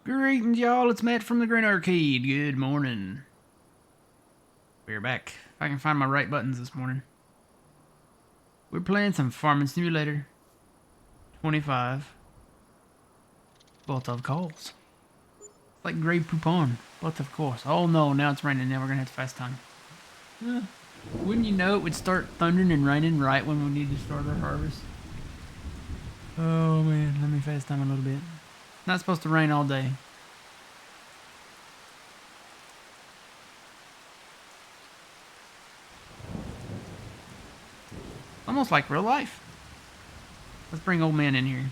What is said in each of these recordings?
Greetings, y'all. It's Matt from the Green Arcade. Good morning. We're back. If I can find my right buttons this morning. We're playing some Farming Simulator 25. But of course. It's like Grey Poupon. But of course. Oh no, now it's raining. Now we're gonna have to fast time. Wouldn't you know it would start thundering and raining right when we need to start our harvest? Oh man, let me fast time a little bit. It's not supposed to rain all day. Almost like real life. Let's bring old man in here.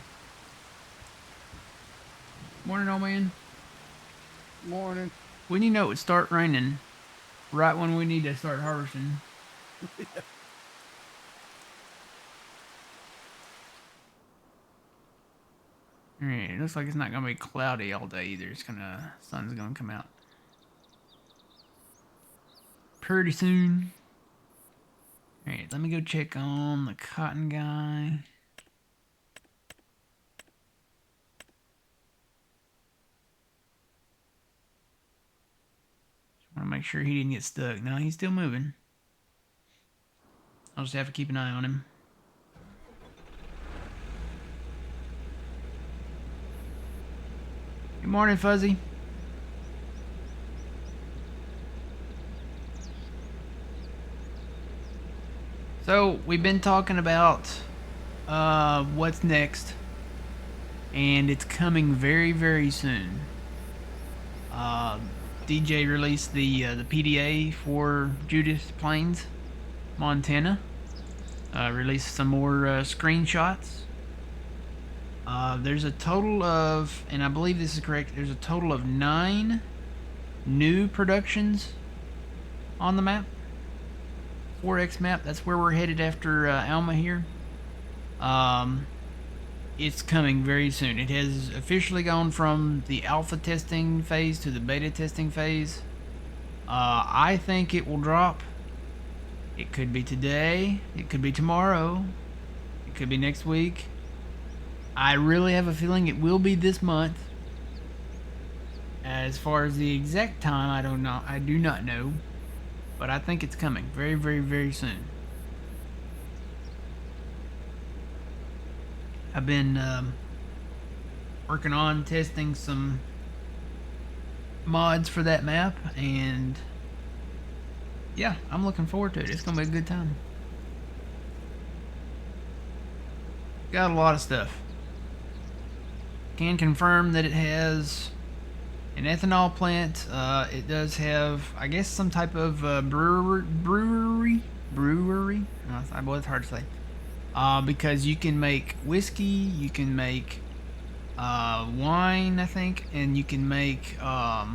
Morning, old man. Morning. When you know it would start raining, right when we need to start harvesting. Alright, it looks like it's not gonna be cloudy all day either. Sun's gonna come out pretty soon. Alright, let me go check on the cotton guy. Just want to make sure he didn't get stuck. No, he's still moving. I'll just have to keep an eye on him. Good morning, Fuzzy. So, we've been talking about what's next, and it's coming very, very soon. DJ released the PDA for Judith Plains, Montana. Released some more screenshots. There's a total of, and I believe this is correct, there's a total of 9 new productions on the map. 4X map, that's where we're headed after Alma here. It's coming very soon. It has officially gone from the alpha testing phase to the beta testing phase. I think it will drop. It could be today, it could be tomorrow, it could be next week. I really have a feeling it will be this month. As far as the exact time, I don't know. I do not know. But I think it's coming very, very, very soon. I've been working on testing some mods for that map, and yeah, I'm looking forward to it. It's gonna be a good time. Got a lot of stuff. Can confirm that it has an ethanol plant. It does have, I guess, some type of brewery. Well, it's hard to say. Because you can make whiskey, you can make wine, I think, and you can make. I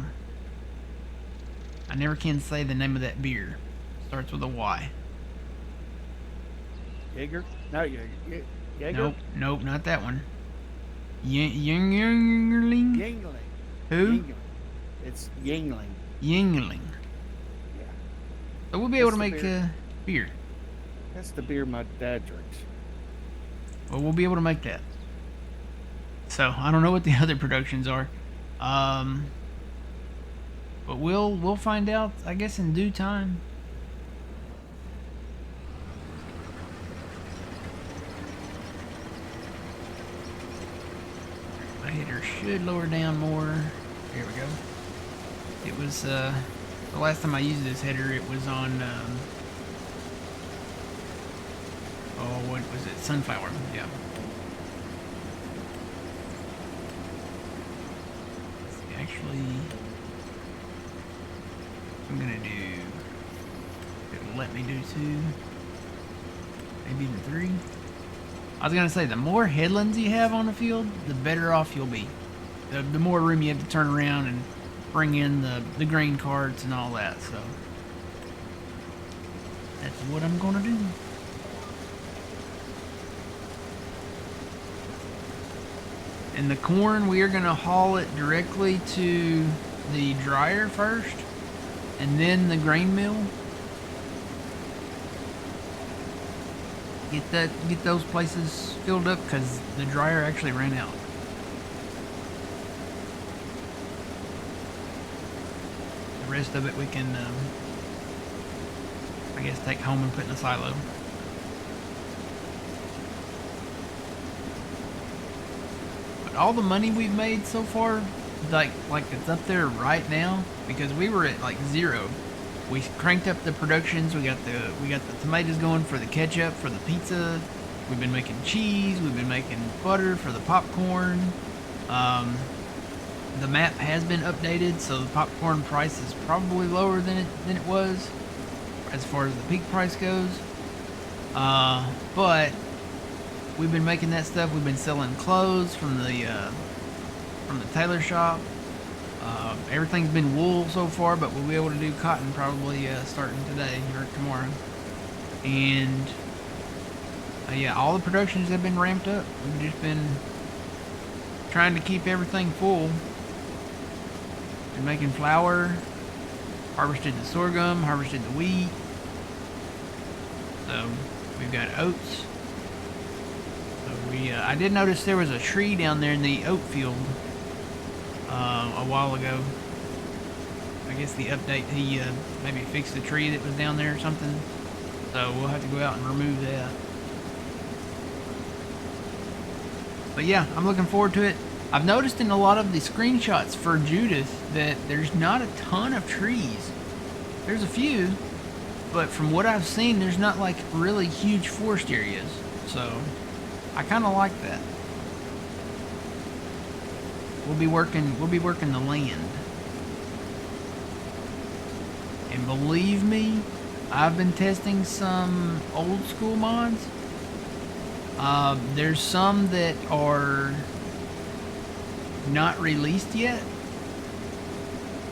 never can say the name of that beer. Starts with a Y. Jaeger? No, Jaeger. Nope, not that one. Yingling? Yingling. Who? Yingling. It's Yingling. Yingling. Yeah. So we'll be able to make beer. That's the beer my dad drinks. Well, we'll be able to make that. So I don't know what the other productions are, but we'll find out, I guess, in due time. My header should lower down more. Here we go. It was the last time I used this header. It was on what was it? Sunflower. Yeah. Actually, I'm gonna do. It'll let me do 2, maybe even 3. I was gonna say, the more headlands you have on the field, the better off you'll be. The more room you have to turn around and bring in the grain carts and all that. So that's what I'm gonna do. And the corn, we are going to haul it directly to the dryer first, and then the grain mill. Get those places filled up, because the dryer actually ran out. rest of it we can, I guess, take home and put in a silo. But all the money we've made so far, like it's up there right now, because we were at like 0. We cranked up the productions. We got the tomatoes going for the ketchup for the pizza. We've been making cheese. We've been making butter for the popcorn. The map has been updated, so the popcorn price is probably lower than it was as far as the peak price goes. But we've been making that stuff. We've been selling clothes from the tailor shop. Everything's been wool so far, but we'll be able to do cotton probably starting today or tomorrow. And yeah, all the productions have been ramped up. We've just been trying to keep everything full. Been making flour, harvested the sorghum, harvested the wheat. So we've got oats. So I did notice there was a tree down there in the oat field a while ago. I guess the update, he maybe fixed the tree that was down there or something. So we'll have to go out and remove that. But yeah, I'm looking forward to it. I've noticed in a lot of the screenshots for Judith that there's not a ton of trees. There's a few, but from what I've seen, there's not like really huge forest areas. So I kind of like that. We'll be working the land. And believe me, I've been testing some old school mods. There's some that are not released yet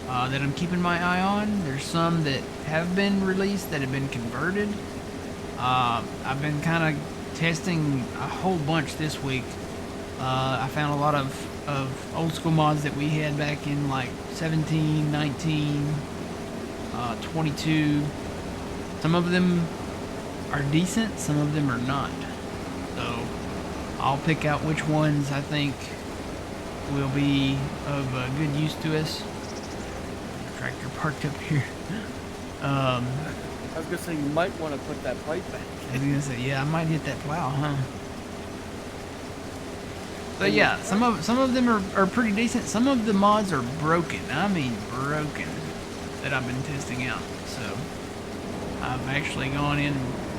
that I'm keeping my eye on. There's some that have been released that have been converted. I've been kind of testing a whole bunch this week. I found a lot of old school mods that we had back in like 17, 19, 22. Some of them are decent, some of them are not. So I'll pick out which ones I think will be of good use to us. Tractor parked up here. I was gonna say you might want to put that pipe back. I was gonna say, yeah, I might hit that plow, huh? But yeah, some of them are pretty decent. Some of the mods are broken. I mean broken, that I've been testing out. So I've actually gone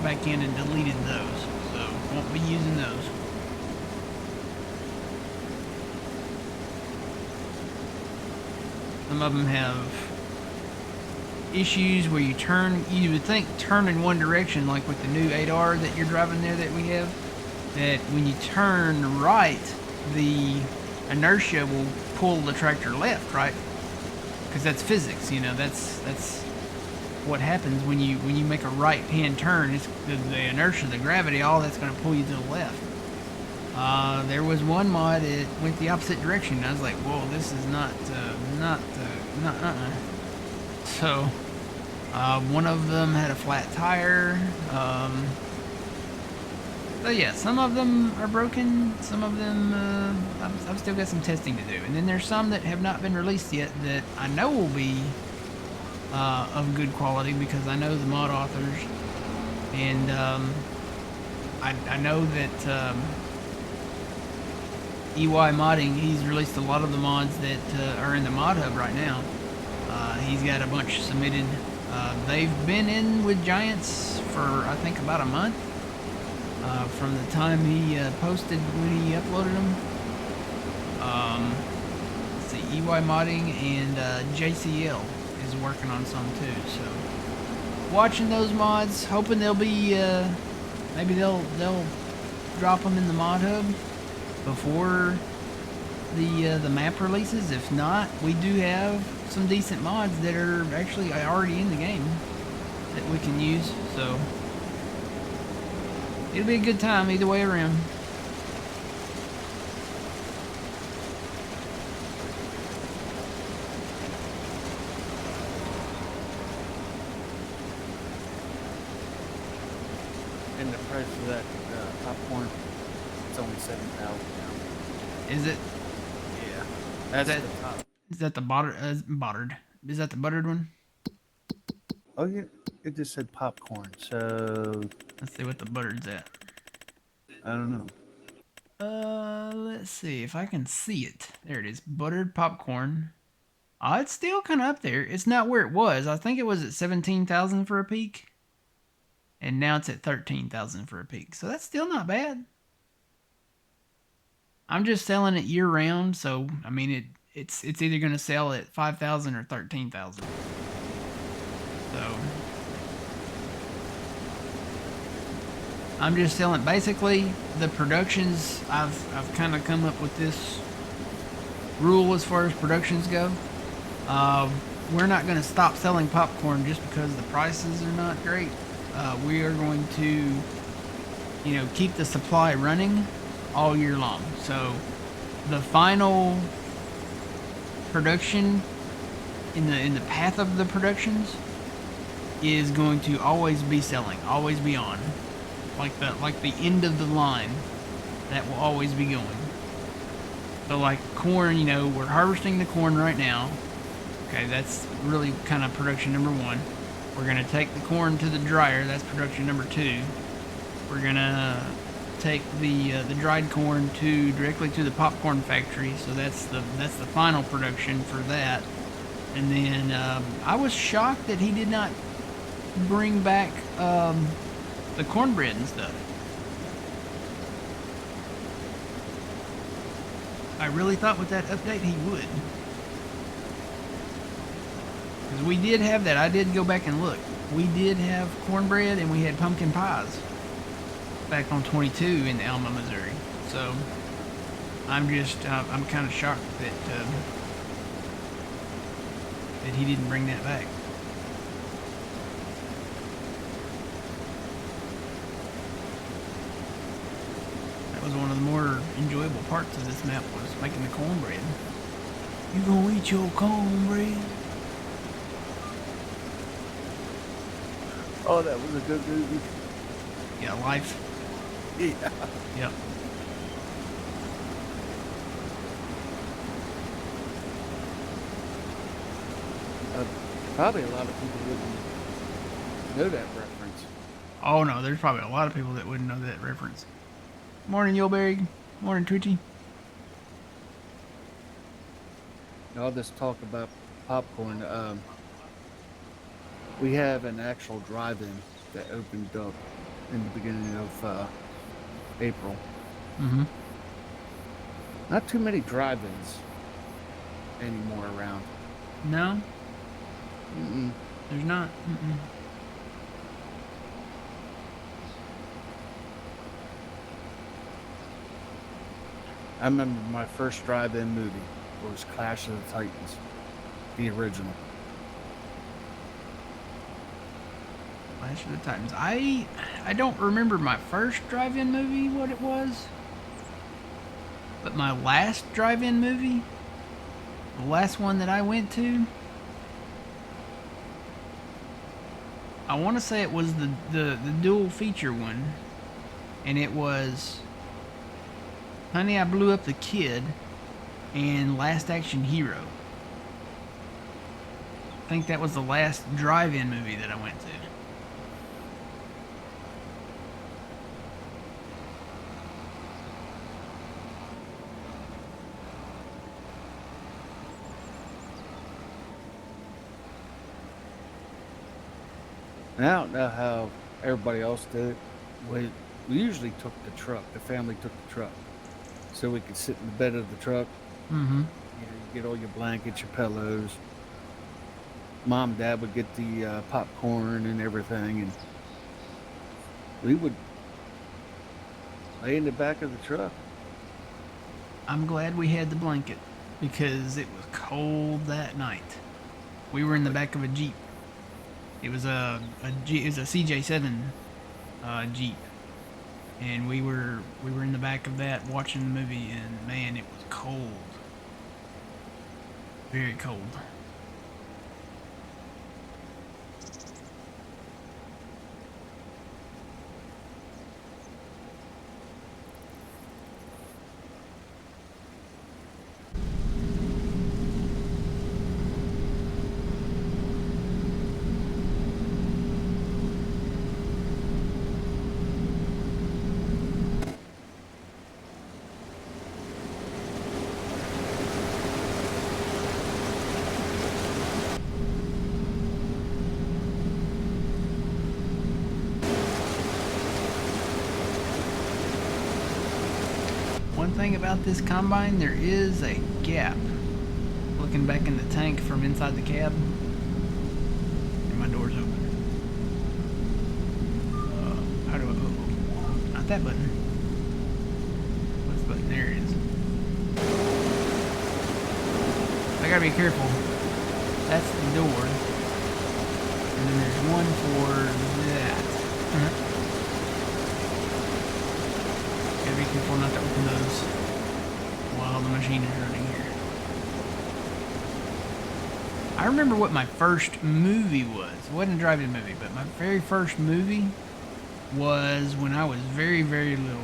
back in and deleted those. So won't be using those. Some of them have issues where you would think turn in one direction, like with the new 8R that you're driving there that we have, that when you turn right, the inertia will pull the tractor left, right? Because that's physics, you know, that's what happens when you make a right-hand turn. It's the inertia, the gravity, all that's going to pull you to the left. There was one mod that went the opposite direction. I was like, whoa, this is not. So, one of them had a flat tire. But yeah, some of them are broken. Some of them, I've still got some testing to do. And then there's some that have not been released yet that I know will be of good quality because I know the mod authors. And I know that EY Modding, he's released a lot of the mods that are in the mod hub right now. He's got a bunch submitted. They've been in with Giants for I think about a month from the time he posted when he uploaded them. Let's see, EY Modding and JCL is working on some too. So watching those mods, hoping they'll be maybe they'll drop them in the mod hub before the map releases. If not, we do have some decent mods that are actually already in the game that we can use, so it'll be a good time either way around. And the price of that popcorn, it's only $7,000 now. Is it? Yeah, that's Is that- the top. Is that the buttered? Is that the buttered one? Oh yeah, it just said popcorn. So Let's see what the buttered's at. I don't know. Let's see if I can see it. There it is, buttered popcorn. It's still kind of up there. It's not where it was. I think it was at 17,000 for a peak, and now it's at 13,000 for a peak. So that's still not bad. I'm just selling it year round, so I mean it's either going to sell at 5,000 or 13,000. So I'm just selling basically the productions. I've kind of come up with this rule as far as productions go. We're not going to stop selling popcorn just because the prices are not great. We are going to, keep the supply running all year long. So the final production in the path of the productions is going to always be selling, always be on, like the end of the line. That will always be going. So like corn, we're harvesting the corn right now. Okay, that's really kind of production number 1. We're gonna take the corn to the dryer. That's production number 2. We're gonna take the dried corn directly to the popcorn factory. So that's the final production for that. And then I was shocked that he did not bring back the cornbread and stuff. I really thought with that update he would. Because we did have that. I did go back and look. We did have cornbread and we had pumpkin pies back on 22 in Alma, Missouri. So I'm kind of shocked that he didn't bring that back. That was one of the more enjoyable parts of this map, was making the cornbread. You gonna eat your cornbread? Oh, that was a good movie. Yeah, Life. Yeah. Yep. Probably a lot of people wouldn't know that reference. Oh no, there's probably a lot of people that wouldn't know that reference. Morning, Yulberry. Morning, Twitchy. All this talk about popcorn. We have an actual drive-in that opened up in the beginning of April. Mm-hmm. Not too many drive-ins anymore around. No, Mm-mm. there's not. Mm-mm. I remember my first drive-in movie was Clash of the Titans, the original. Clash of the Titans. I don't remember my first drive-in movie, what it was. But my last drive-in movie, the last one that I went to, I want to say it was the dual feature one. And it was Honey, I Blew Up the Kid and Last Action Hero. I think that was the last drive-in movie that I went to. And I don't know how everybody else did it. We usually took the truck. The family took the truck, so we could sit in the bed of the truck. Mm-hmm. You get all your blankets, your pillows. Mom and Dad would get the popcorn and everything, and we would lay in the back of the truck. I'm glad we had the blanket because it was cold that night. We were in the back of a Jeep. It was a CJ7 Jeep, and we were in the back of that watching the movie, and man, it was cold, very cold. one thing about this combine, there is a gap. Looking back in the tank from inside the cab, and my door's open. How do I? Oh, not that button. What's the button? There it is. I gotta be careful. That's the door, and then there's one for that. Gotta be careful not to open those while the machine is running here. I remember what my first movie was. It wasn't a drive-in movie, but my very first movie was when I was very, very little.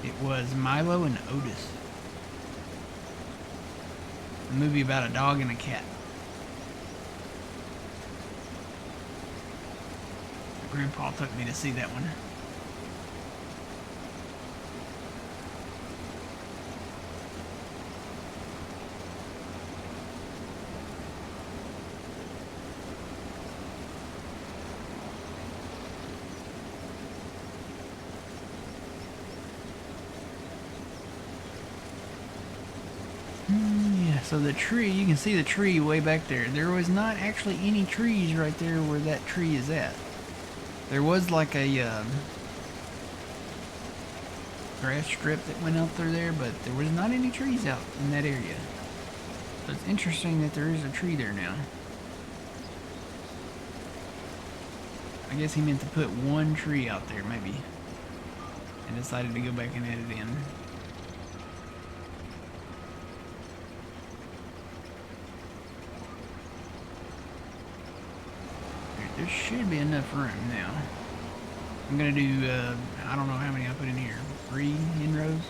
It was Milo and Otis. A movie about a dog and a cat. Grandpa took me to see that one. So the tree, you can see the tree way back there. There was not actually any trees right there where that tree is at. There was like a grass strip that went out through there, but there was not any trees out in that area. So it's interesting that there is a tree there now. I guess he meant to put one tree out there, maybe, and decided to go back and add it in. There should be enough room now. I'm gonna do, I don't know how many I put in here. 3 in rows.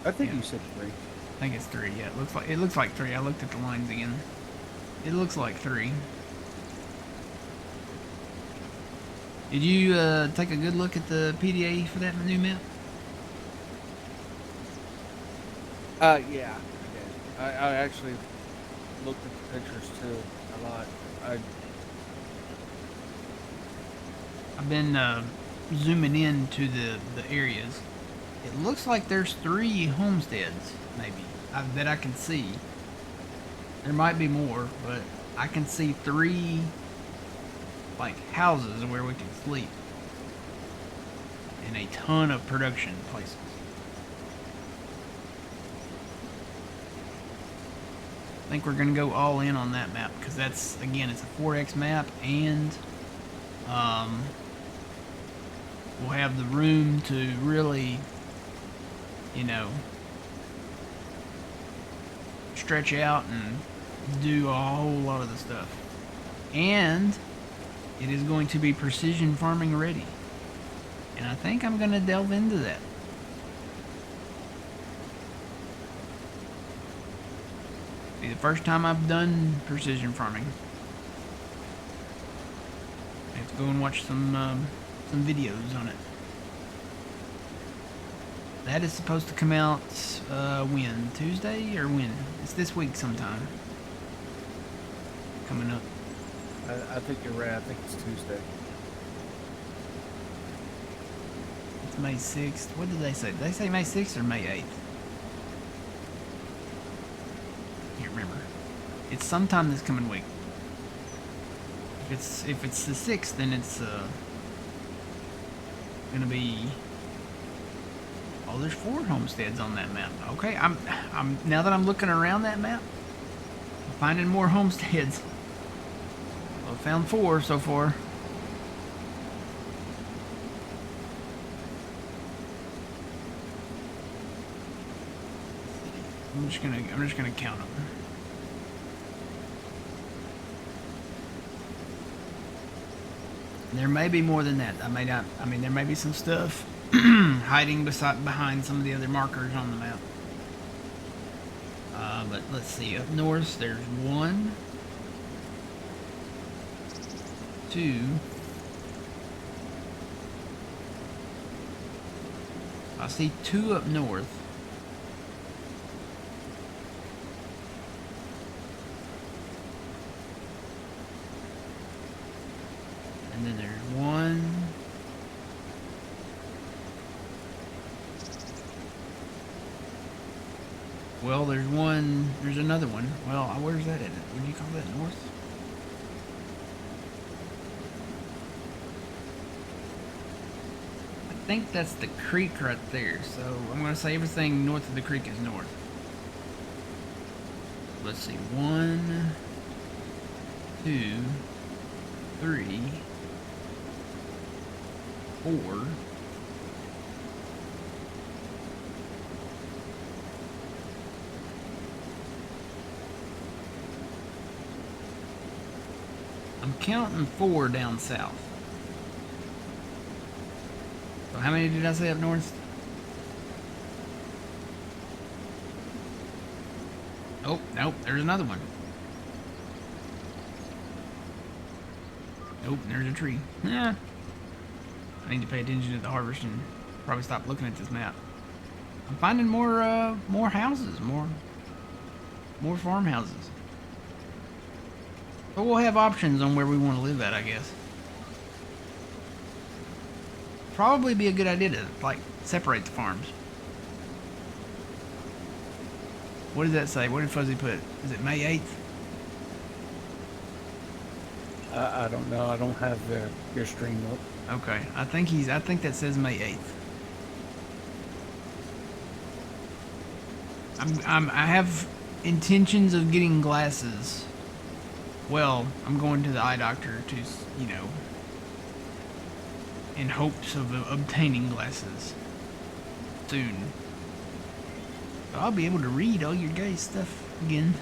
I think you said 3. I think it's 3. Yeah, it looks like 3. I looked at the lines again. It looks like 3. Did you take a good look at the PDA for that new map? Yeah. I actually looked at the pictures too a lot. I've been zooming in to the areas. It looks like there's 3 homesteads, maybe, that I can see. There might be more, but I can see 3 like houses where we can sleep, and a ton of production places. I think we're gonna go all in on that map because that's, again, it's a 4X map, and we'll have the room to really, you know, stretch out and do a whole lot of the stuff. And it is going to be precision farming ready, and I think I'm gonna delve into that. Be the first time I've done precision farming. I have to go and watch some videos on it. That is supposed to come out when? Tuesday or when? It's this week sometime. Coming up. I think you're right. I think it's Tuesday. It's May 6th. What did they say? Did they say May 6th or May 8th? Can't remember. It's sometime this coming week. If it's the 6th, then it's gonna be. Oh, there's 4 homesteads on that map. Okay, I'm now that I'm looking around that map, I'm finding more homesteads. Well, I found 4 so far. I'm just gonna count them. There may be more than that. I mean, there may be some stuff hiding behind some of the other markers on the map. But let's see. Up north, there's 1, 2. I see 2 up north. And then there's 1, Well, there's one. There's another one. Well, where's that at? Would you call that north? I think that's the creek right there. So I'm gonna say everything north of the creek is north. Let's see. 1, 2, 3, 4. I'm counting 4 down south. So how many did I say up north? Oh, nope, there's another one. Nope, there's a tree. Yeah. I need to pay attention to the harvest and probably stop looking at this map. I'm finding more houses, more farmhouses. But we'll have options on where we want to live at, I guess. Probably be a good idea to, like, separate the farms. What does that say? What did Fuzzy put? Is it May 8th? I don't know. I don't have your stream up. Okay, I think that says May 8th. I have intentions of getting glasses. Well, I'm going to the eye doctor to, you know, in hopes of obtaining glasses soon. So I'll be able to read all your guys' stuff again.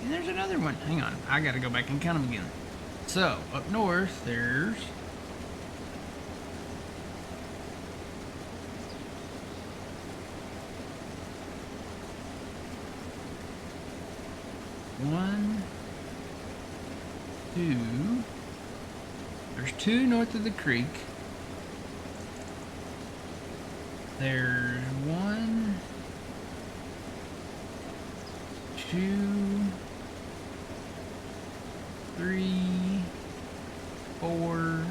And there's another one. Hang on. I gotta go back and count them again. So, up north, there's... One, two... There's 2 north of the creek. There's 1, 2... 3, 4,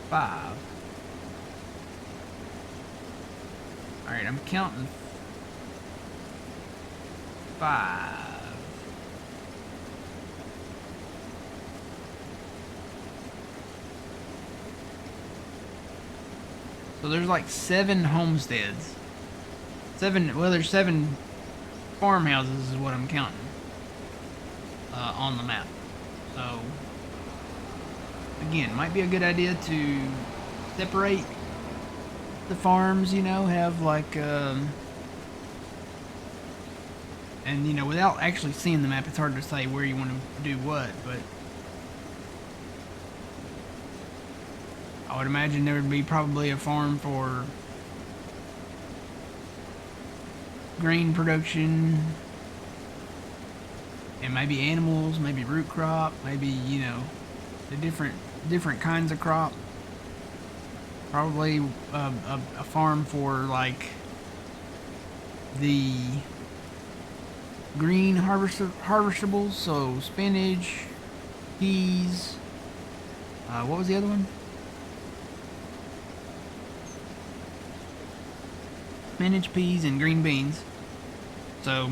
5. Alright, I'm counting 5. So there's like 7 homesteads. There's 7 farmhouses is what I'm counting. On the map. So again, might be a good idea to separate the farms, you know, have like and you know, without actually seeing the map, it's hard to say where you want to do what, but I would imagine there would be probably a farm for grain production, and maybe animals, maybe root crop, maybe, you know, the different kinds of crop. Probably a farm for like the green harvestables, so spinach, peas. What was the other one? Spinach, peas, and green beans. So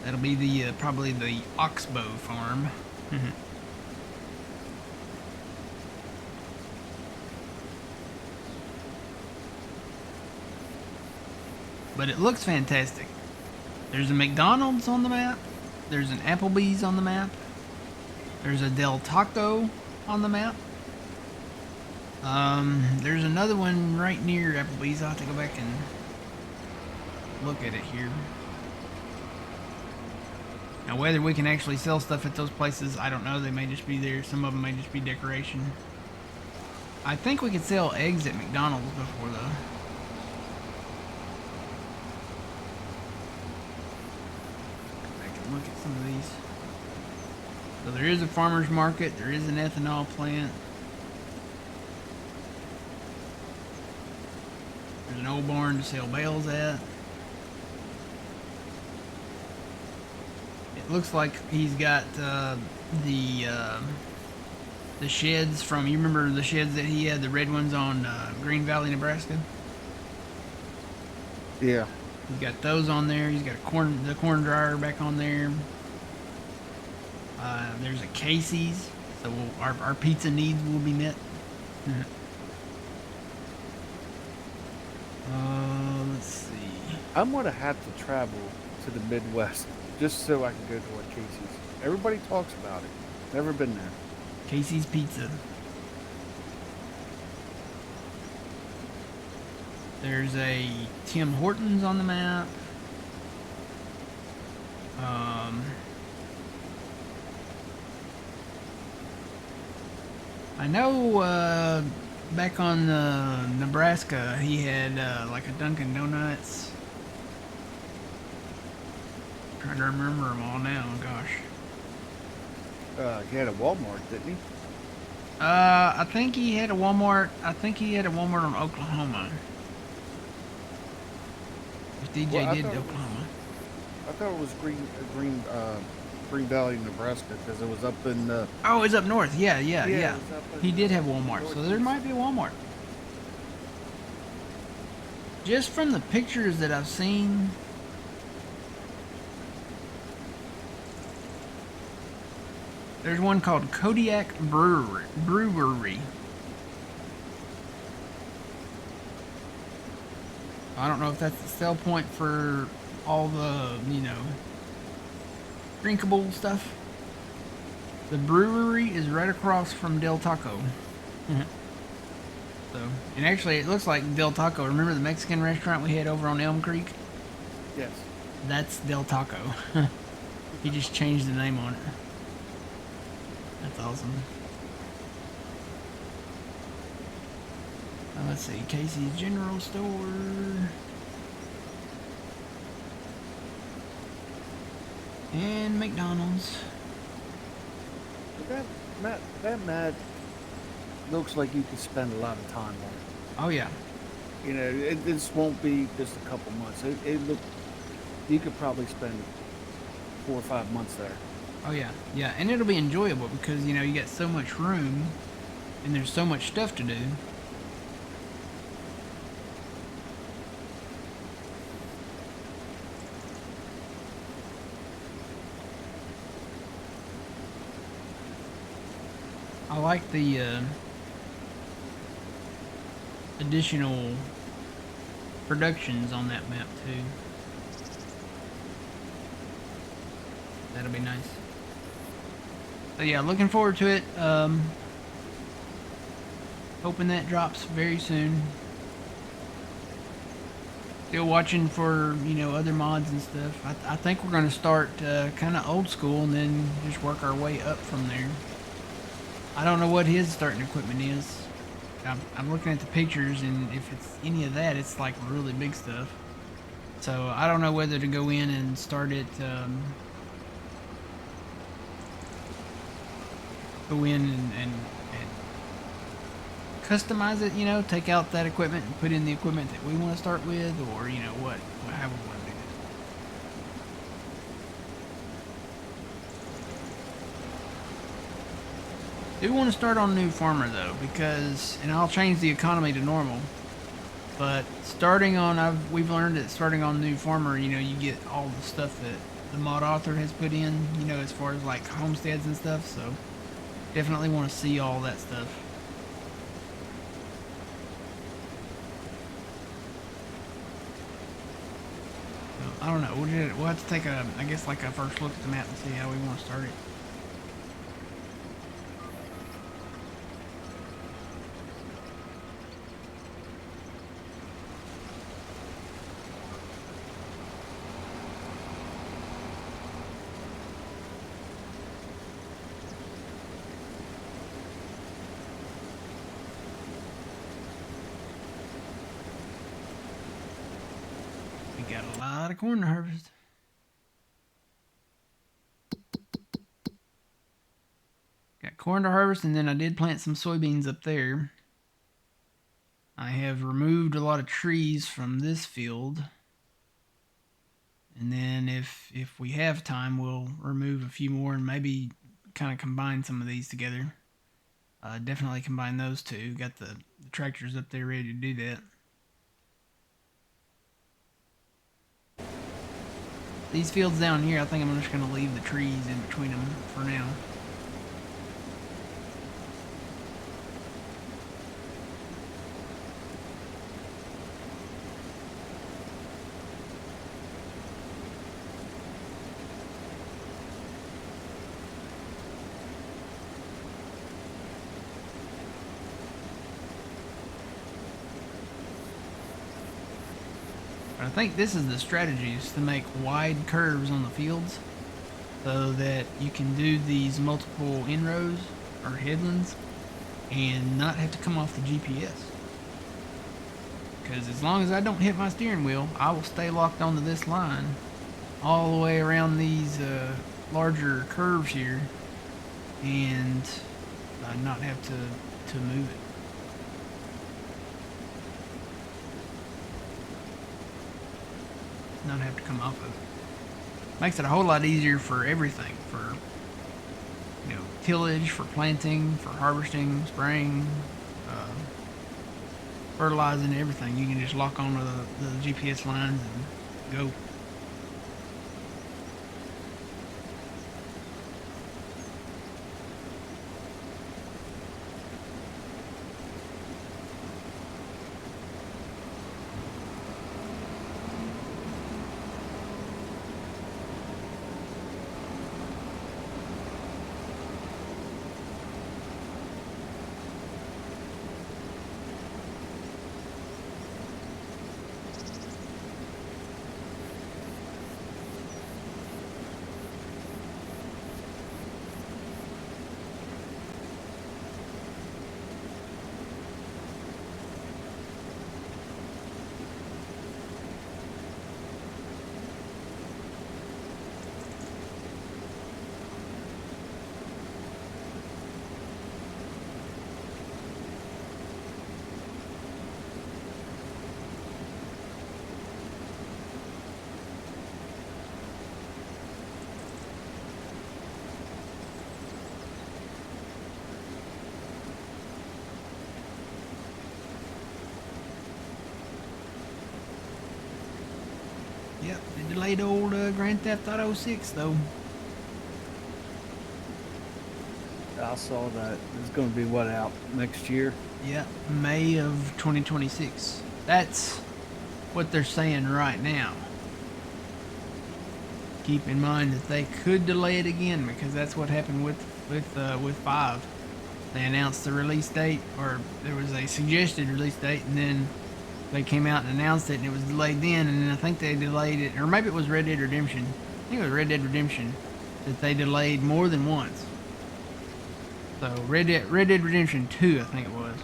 that'll be the probably the oxbow farm. But it looks fantastic. There's a McDonald's on the map. There's an Applebee's on the map. There's a Del Taco on the map. There's another one right near Applebee's. I'll have to go back and look at it here. Now, whether we can actually sell stuff at those places, I don't know. They may just be there. Some of them may just be decoration. I think we could sell eggs at McDonald's before, though. look at some of these. So there is a farmer's market. There is an ethanol plant. There's an old barn to sell bales at. It looks like he's got the sheds from, you remember the sheds that he had, the red ones on Green Valley, Nebraska? Yeah. He's got those on there. He's got the corn dryer back on there. There's a Casey's, so our pizza needs will be met. Let's see. I'm gonna have to travel to the Midwest just so I can go to a Casey's. Everybody talks about it. Never been there. Casey's Pizza. There's a Tim Hortons on the map. I know back on Nebraska, he had like a Dunkin' Donuts. Trying to remember them all now. Gosh. He had a Walmart, didn't he? I think he had a Walmart. I think he had a Walmart on Oklahoma. If DJ Well, did Oklahoma. I thought it was Green Valley, Nebraska, because it was up in. Oh, it's up north. Yeah. It was up in, He did have Walmart, so there Northeast. might be a Walmart. Just from the pictures that I've seen, there's one called Kodiak Brewery. I don't know if that's the sell point for all the, drinkable stuff. The brewery is right across from Del Taco. So, and actually it looks like Del Taco. Remember the Mexican restaurant we had over on Elm Creek? Yes. That's Del Taco. He just changed the name on it. That's awesome. Let's see, Casey's General Store. And McDonald's. That mat looks like you could spend a lot of time on it. Oh yeah. This won't be just a couple months. You could probably spend 4 or 5 months there. Oh yeah. Yeah, and it'll be enjoyable because, you got so much room and there's so much stuff to do. I like the additional productions on that map too. That'll be nice. So yeah, looking forward to it. Hoping that drops very soon. Still watching for, other mods and stuff. I think we're going to start kind of old school and then just work our way up from there. I don't know what his starting equipment is. I'm looking at the pictures, and if it's any of that, it's like really big stuff. So I don't know whether to go in and start it, go in and customize it, take out that equipment and put in the equipment that we want to start with, or, how we want to do it. I do want to start on New Farmer though, because, and I'll change the economy to normal, but we've learned that starting on New Farmer, you get all the stuff that the mod author has put in, as far as like homesteads and stuff, so definitely want to see all that stuff. I don't know, we'll have to take a first look at the map and see how we want to start it. We got a lot of corn to harvest. corn to harvest, and then I did plant some soybeans up there. I have removed a lot of trees from this field. And then if we have time, we'll remove a few more and maybe kind of combine some of these together. Definitely combine those two. Got the tractors up there ready to do that. These fields down here, I think I'm just going to leave the trees in between them for now. I think this is the strategy, is to make wide curves on the fields so that you can do these multiple inrows or headlands and not have to come off the GPS. Because as long as I don't hit my steering wheel, I will stay locked onto this line all the way around these larger curves here and not have to move it. Not have to come off of it. Makes it a whole lot easier for everything, for tillage, for planting, for harvesting, spraying, fertilizing, everything. You can just lock onto the GPS lines and go. Yep, they delayed old Grand Theft Auto 6 though. I saw that. It's going to be what, out next year? Yep, May of 2026. That's what they're saying right now. Keep in mind that they could delay it again, because that's what happened with 5. They announced the release date, or there was a suggested release date, and then they came out and announced it, and it was delayed then, and then I think they delayed it, or maybe it was Red Dead Redemption. I think it was Red Dead Redemption that they delayed more than once. So Red Dead Redemption 2, I think it was.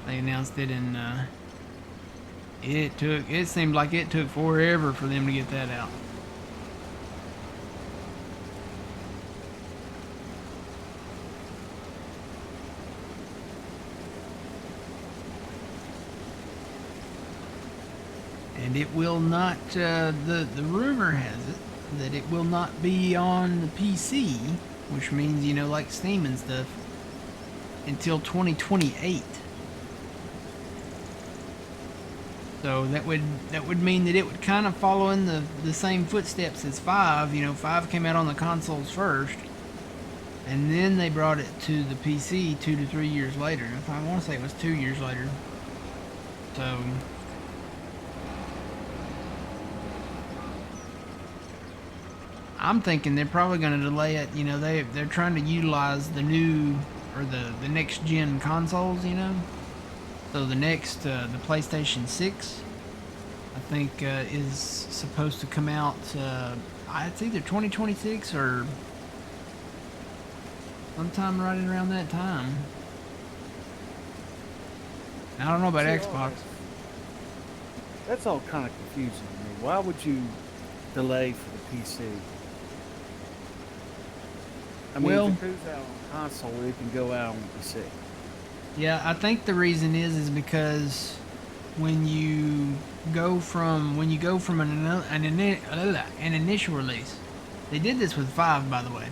They announced it, and it seemed like it took forever for them to get that out. And it will not, the rumor has it that it will not be on the PC, which means, like Steam and stuff, until 2028. So that would mean that it would kind of follow in the same footsteps as 5. 5 came out on the consoles first, and then they brought it to the PC 2 to 3 years later. If I want to say it was 2 years later. So I'm thinking they're probably going to delay it. They're trying to utilize the new, or the next gen consoles. So the next, the PlayStation 6, I think is supposed to come out. It's either 2026 or sometime right around that time. I don't know about Xbox. That's all kind of confusing to me. Why would you delay for the PC? I mean, if Well, it goes out on console, it can go out on PC. yeah, I think the reason is because when you go from an initial release, they did this with 5, by the way.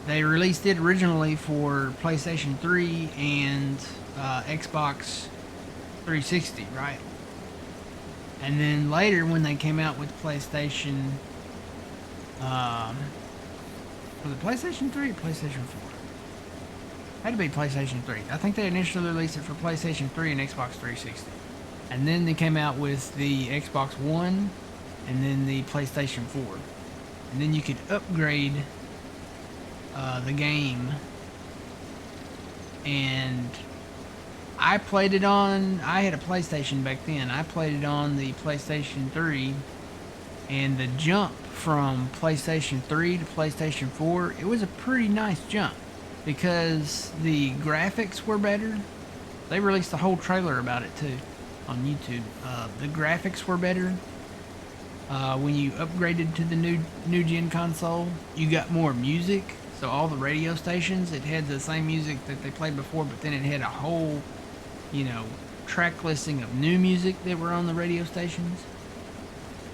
They released it originally for PlayStation 3 and Xbox 360, right? And then later, when they came out with PlayStation, um, was it PlayStation 3 or PlayStation 4? Had to be PlayStation 3. I think they initially released it for PlayStation 3 and Xbox 360. And then they came out with the Xbox One and then the PlayStation 4. And then you could upgrade the game. And I had a PlayStation back then. I played it on the PlayStation 3. And the jump from PlayStation 3 to PlayStation 4, it was a pretty nice jump. Because the graphics were better. They released a whole trailer about it too on YouTube. The graphics were better. When you upgraded to the new gen console, you got more music. So all the radio stations, it had the same music that they played before, but then it had a whole, track listing of new music that were on the radio stations.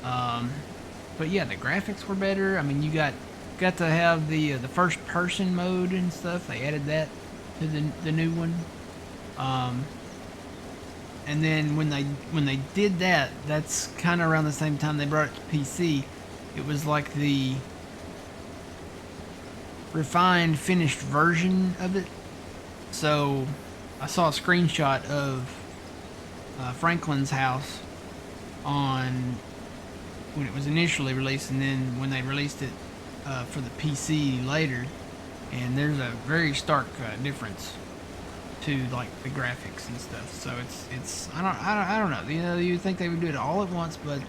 But yeah, the graphics were better. I mean, you got to have the first person mode and stuff. They added that to the new one. And then when they did that, that's kind of around the same time they brought it to PC. It was like the refined, finished version of it. So I saw a screenshot of Franklin's house on when it was initially released, and then when they released it for the PC later, and there's a very stark difference to like the graphics and stuff. So it's I don't know. You think they would do it all at once, but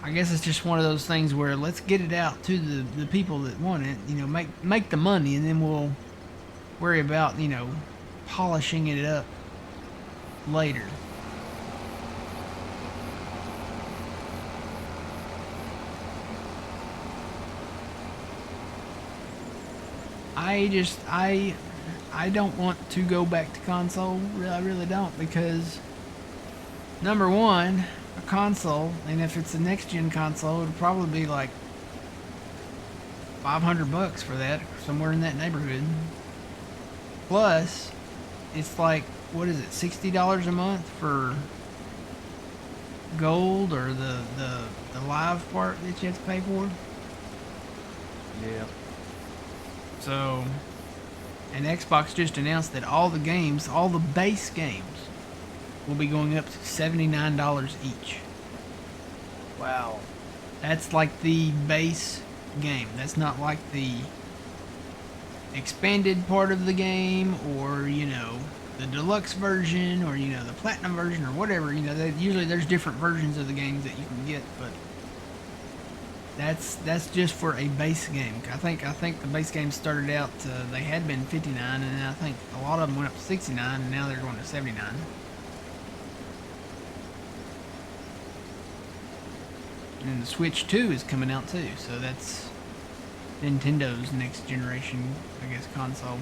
I guess it's just one of those things where let's get it out to the people that want it. Make the money, and then we'll worry about polishing it up later. I don't want to go back to console. I really don't, because number one, a console, and if it's a next gen console, it'll probably be like $500 for that, somewhere in that neighborhood. Plus, it's like, what is it, $60 a month for gold, or the live part that you have to pay for? Yeah. So, and Xbox just announced that all the games, all the base games, will be going up to $79 each. Wow. That's like the base game. That's not like the expanded part of the game, or the deluxe version, or the platinum version, or whatever. Usually there's different versions of the games that you can get, but that's just for a base game. I think the base game started out, they had been $59, and I think a lot of them went up to $69, and now they're going to $79. And the Switch 2 is coming out too, so that's Nintendo's next generation, I guess, console.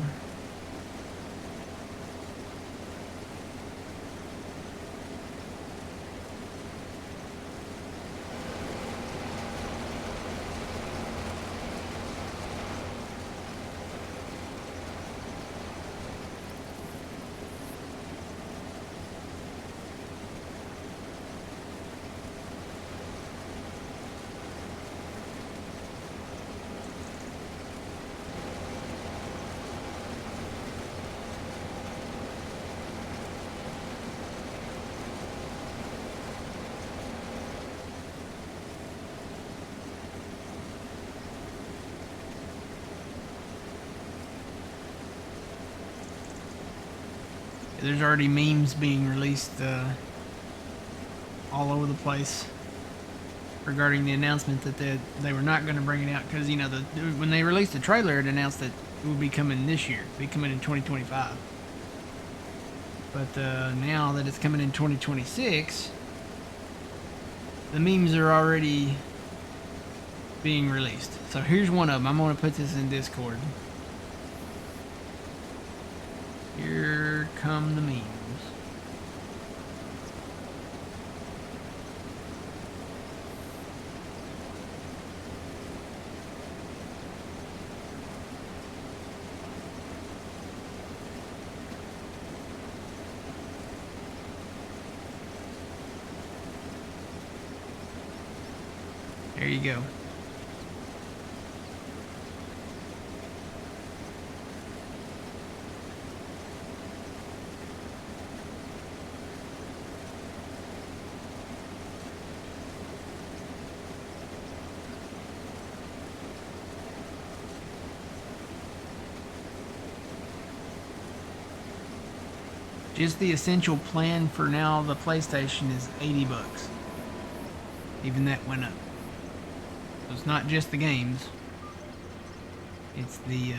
There's already memes being released all over the place regarding the announcement that they were not going to bring it out, because when they released the trailer, it announced that it would be coming this year, be coming in 2025. But now that it's coming in 2026, the memes are already being released. So here's one of them. I'm going to put this in Discord. Here come the memes. There you go. Just the essential plan for now, the PlayStation is $80. Even that went up. So it's not just the games. It's the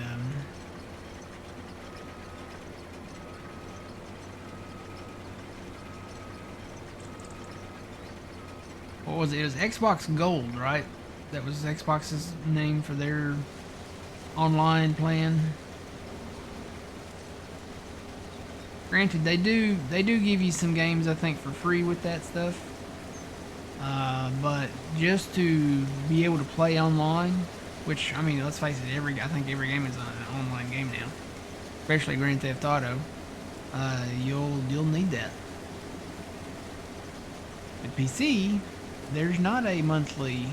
what was it? It was Xbox Gold, right? That was Xbox's name for their online plan. Granted, they do give you some games, I think, for free with that stuff. But just to be able to play online, which, I mean, let's face it, I think every game is an online game now, especially Grand Theft Auto. You'll need that. With PC, there's not a monthly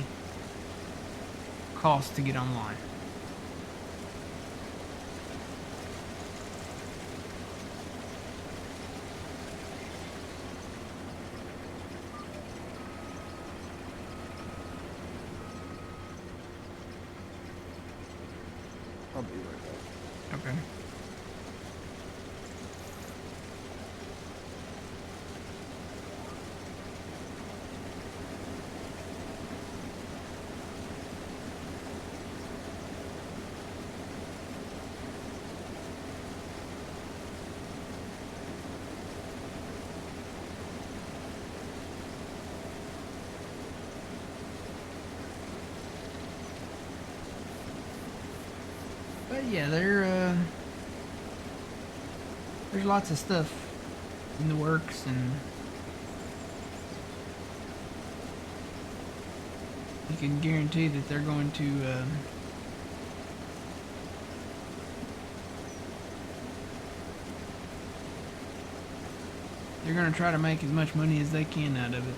cost to get online. I'll be right back. Okay. But yeah, there's lots of stuff in the works, and you can guarantee that they're going to try to make as much money as they can out of it.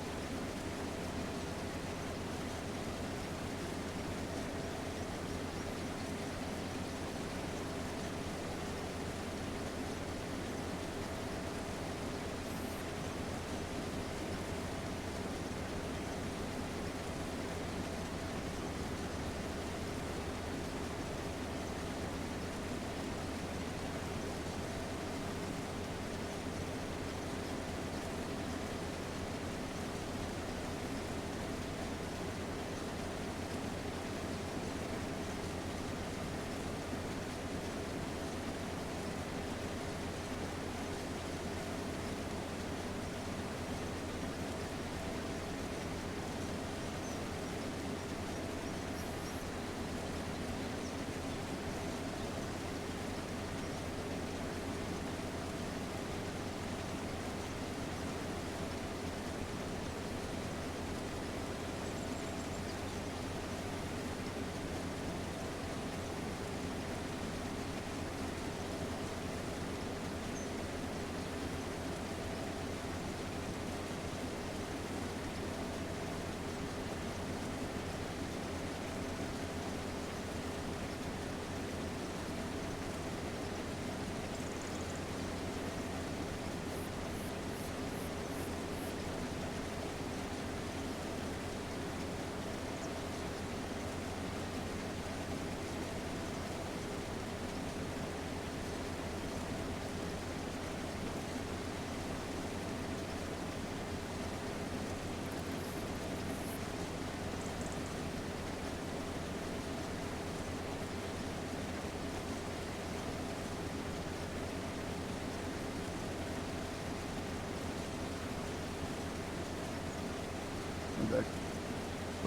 I'm back.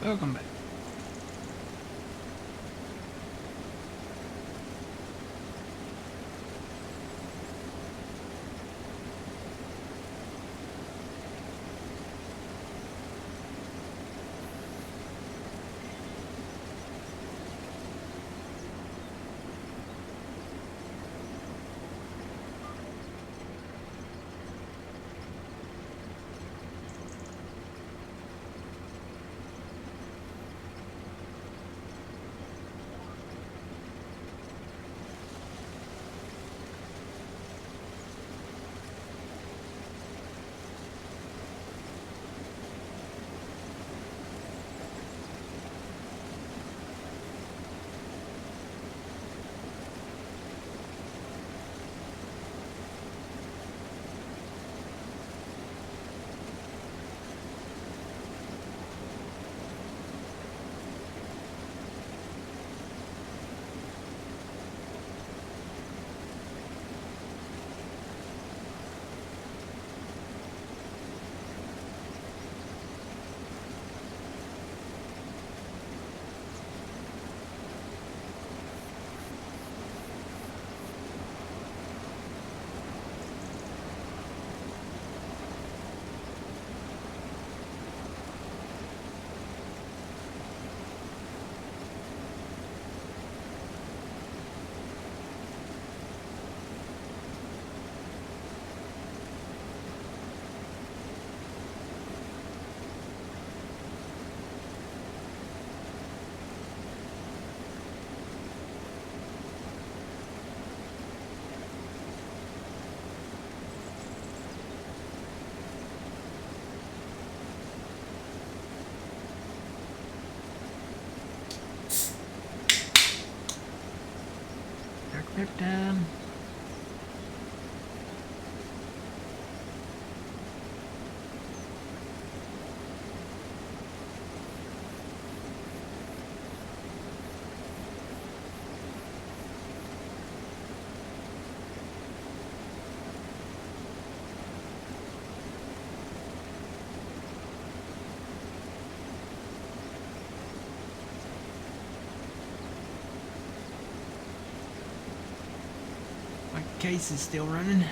Welcome back. Trip time. My case is still running.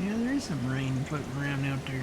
Yeah, there is some rain floating around out there.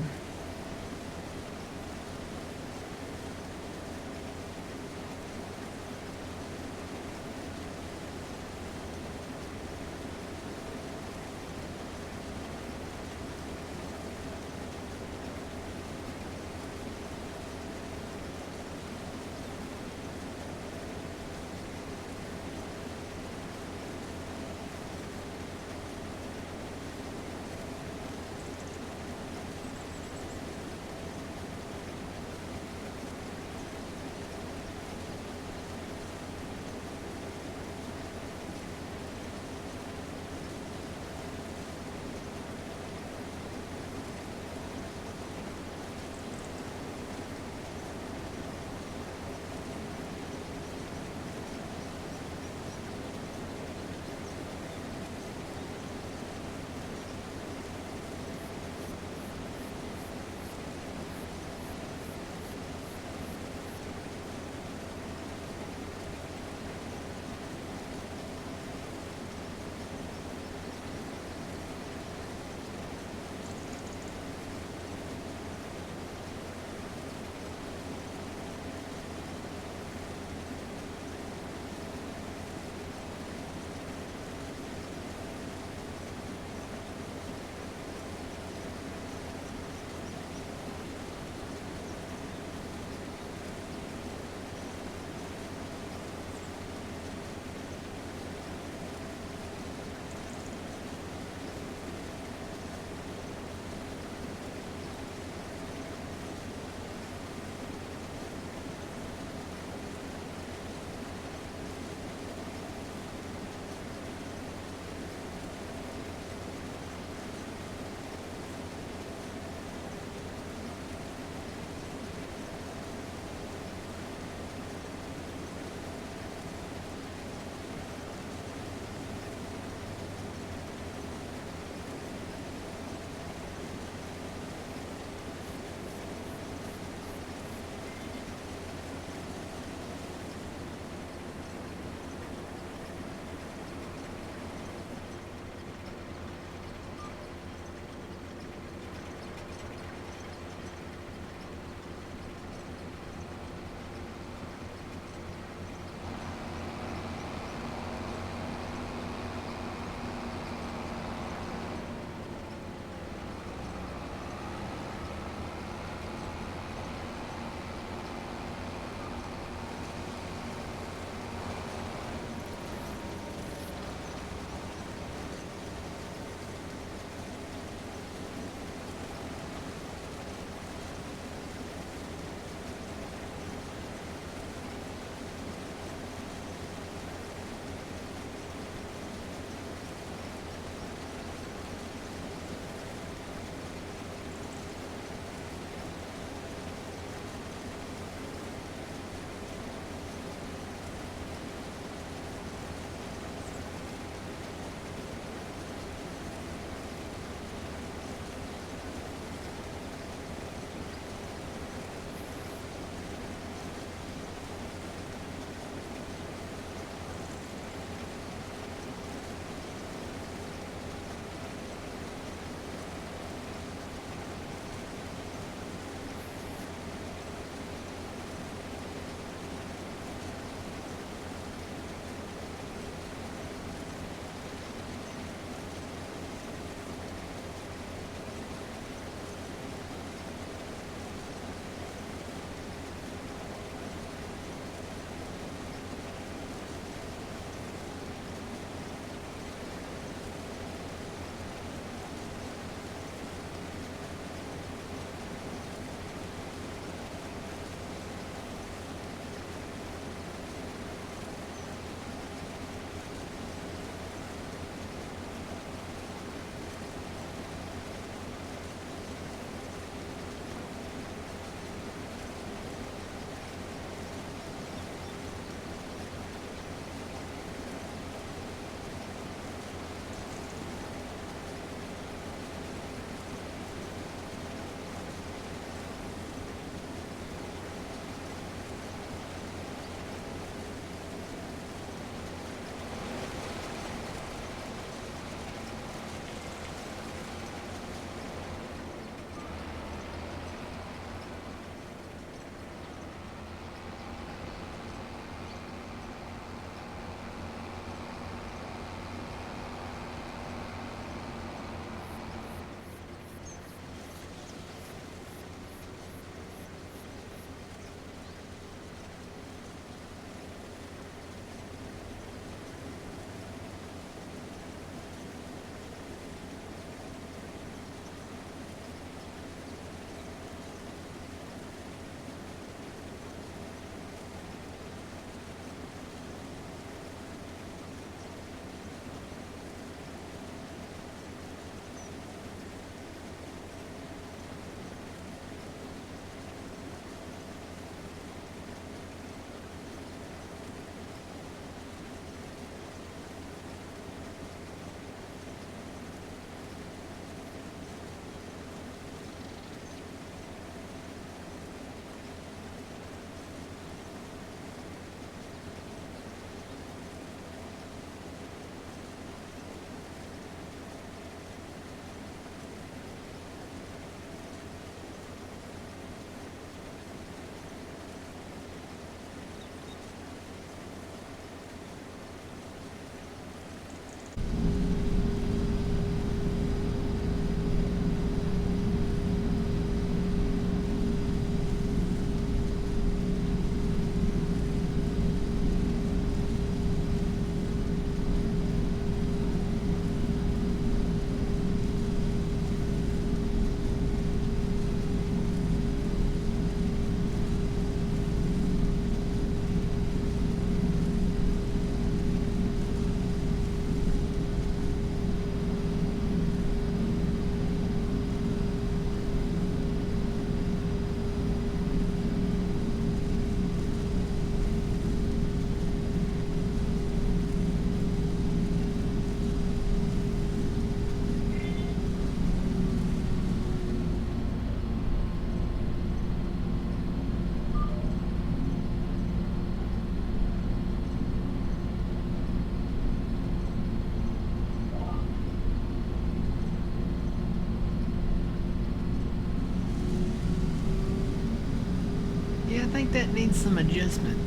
I think that needs some adjustment.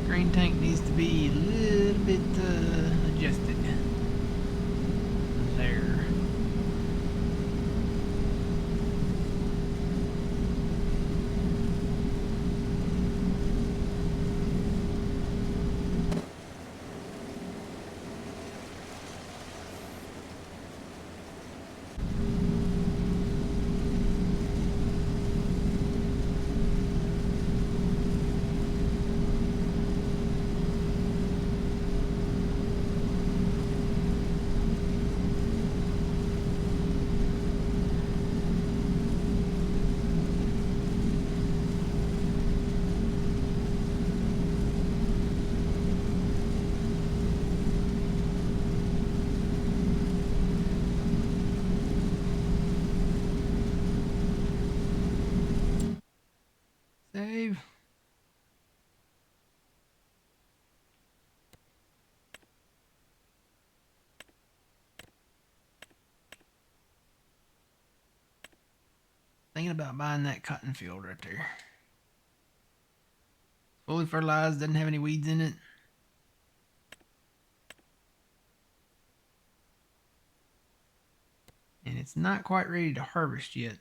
Green tank needs to be a little bit adjusted. There. Save. Thinking about buying that cotton field right there. Fully fertilized, doesn't have any weeds in it. And it's not quite ready to harvest yet.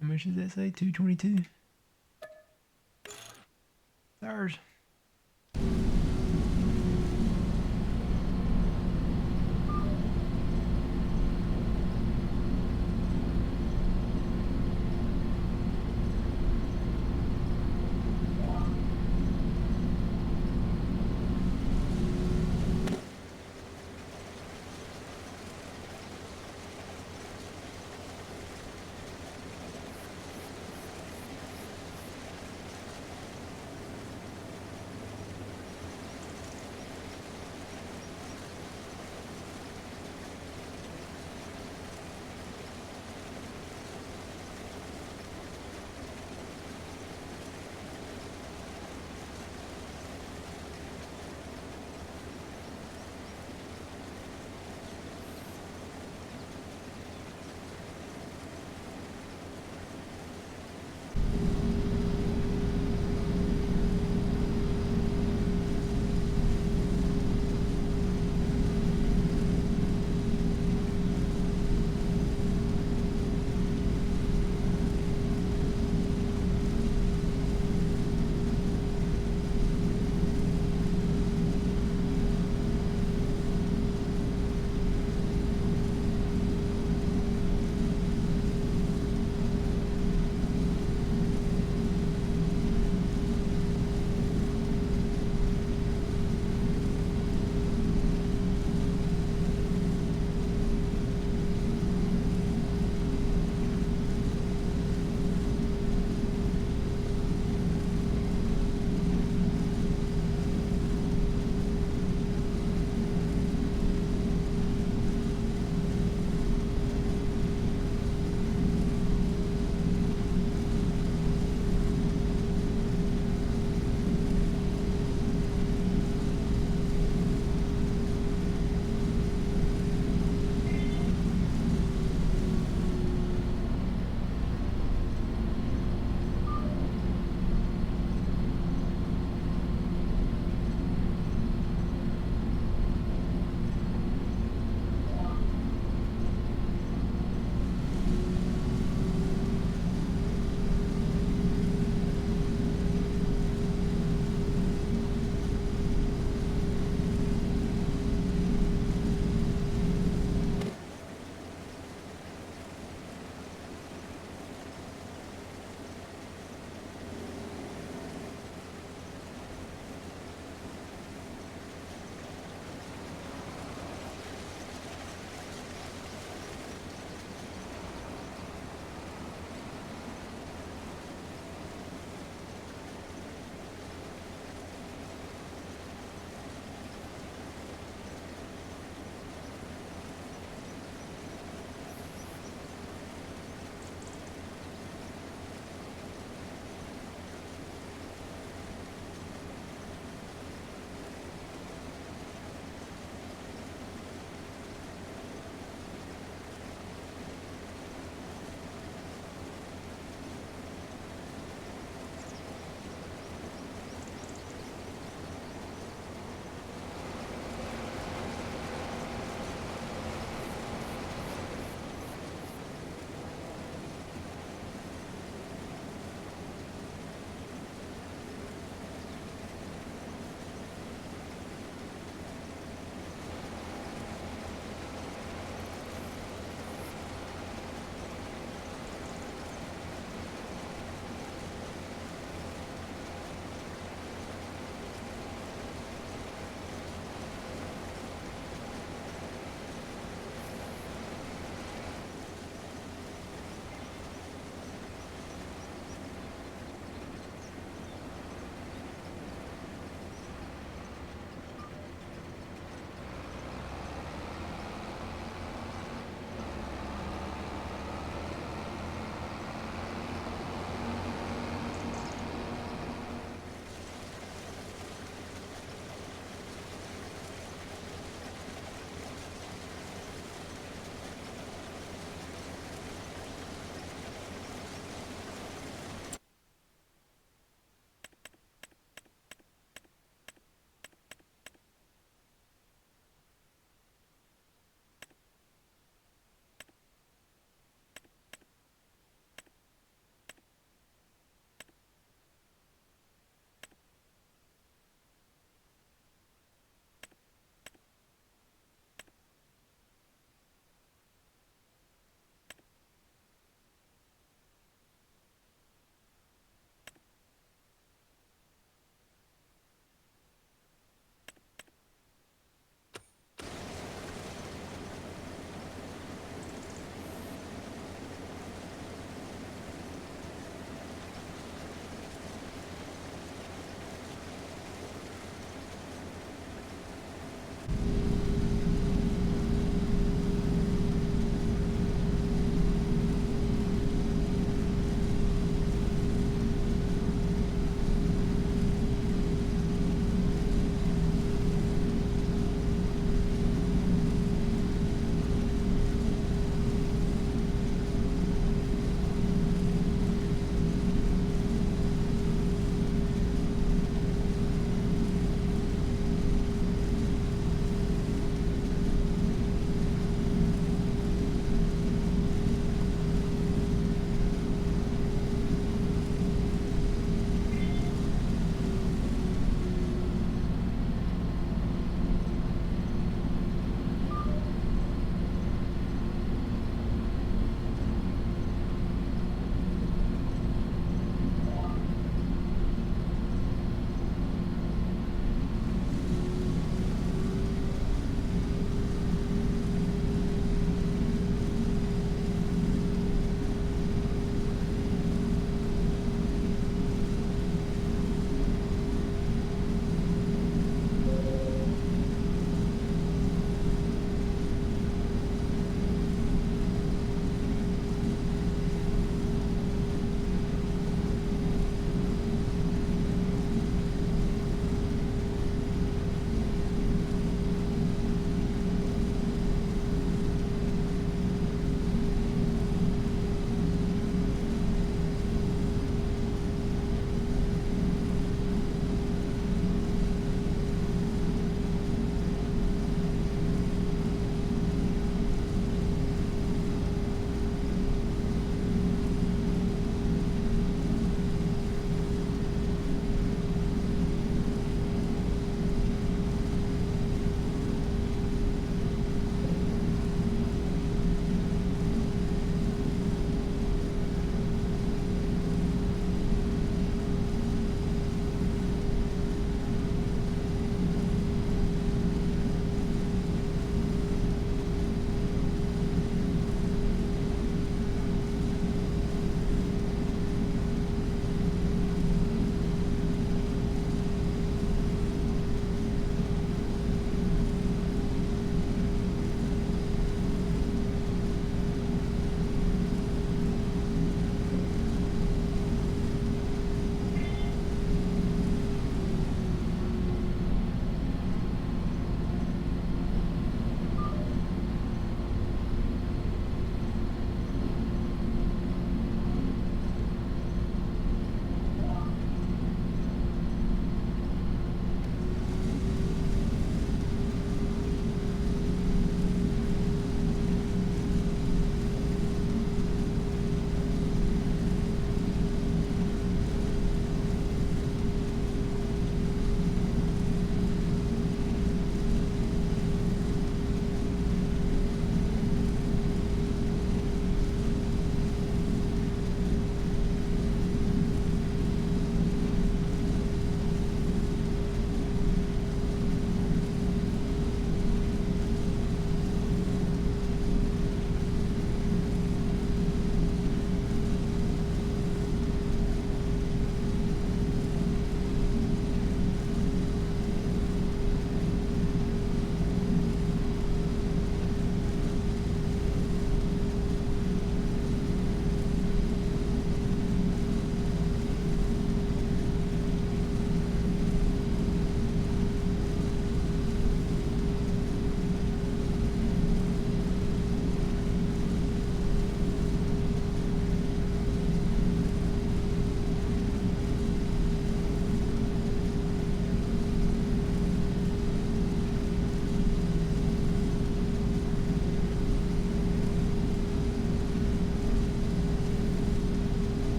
How much does that say? 222. It's ours.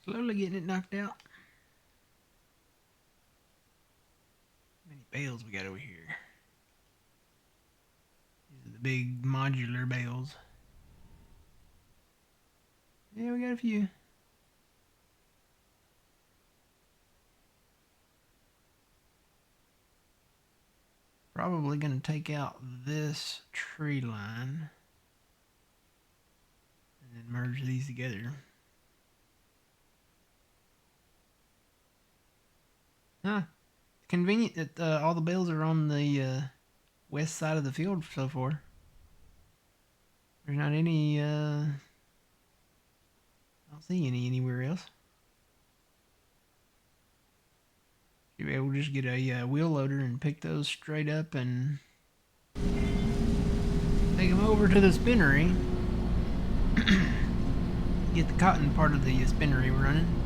Slowly getting it knocked out. How many bales we got over here? These are the big modular bales. Yeah, we got a few. Probably gonna take out this tree line and then merge these together. Huh. Convenient that all the bales are on the west side of the field so far. There's not any, I don't see any anywhere else. Should be able to just get a wheel loader and pick those straight up and take them over to the spinnery. Get the cotton part of the spinnery running.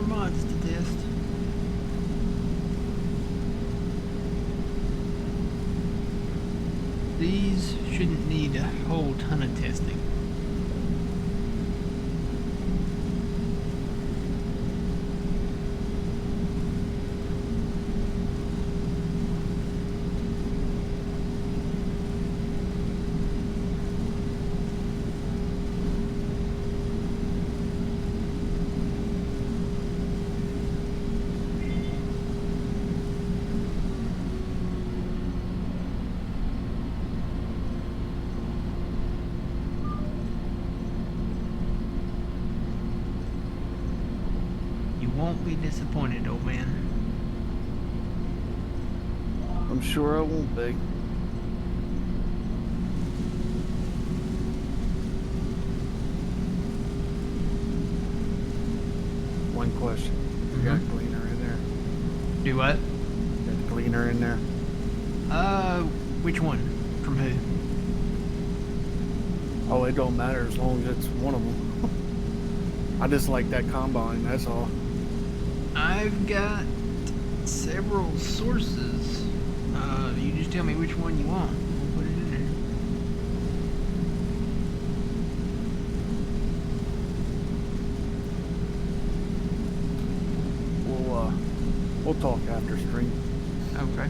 Mods to test. These shouldn't need a whole ton of testing. Won't be disappointed, old man. I'm sure I won't be. One question. You got a cleaner in there? Do what? Got a cleaner in there? Which one? From who? Oh, it don't matter as long as it's one of them. I just like that combine, that's all. I've got several sources. You just tell me which one you want. We'll put it in there. We'll talk after stream. Okay.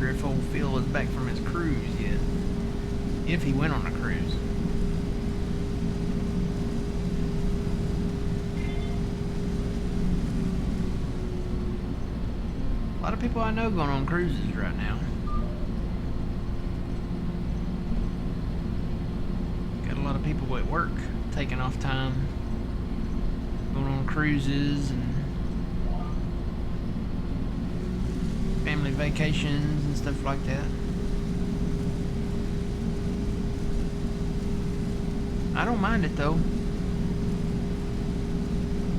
If old Phil is back from his cruise yet. If he went on a cruise. A lot of people I know going on cruises right now. Got a lot of people at work taking off time, going on cruises and family vacations and stuff like that. I don't mind it though.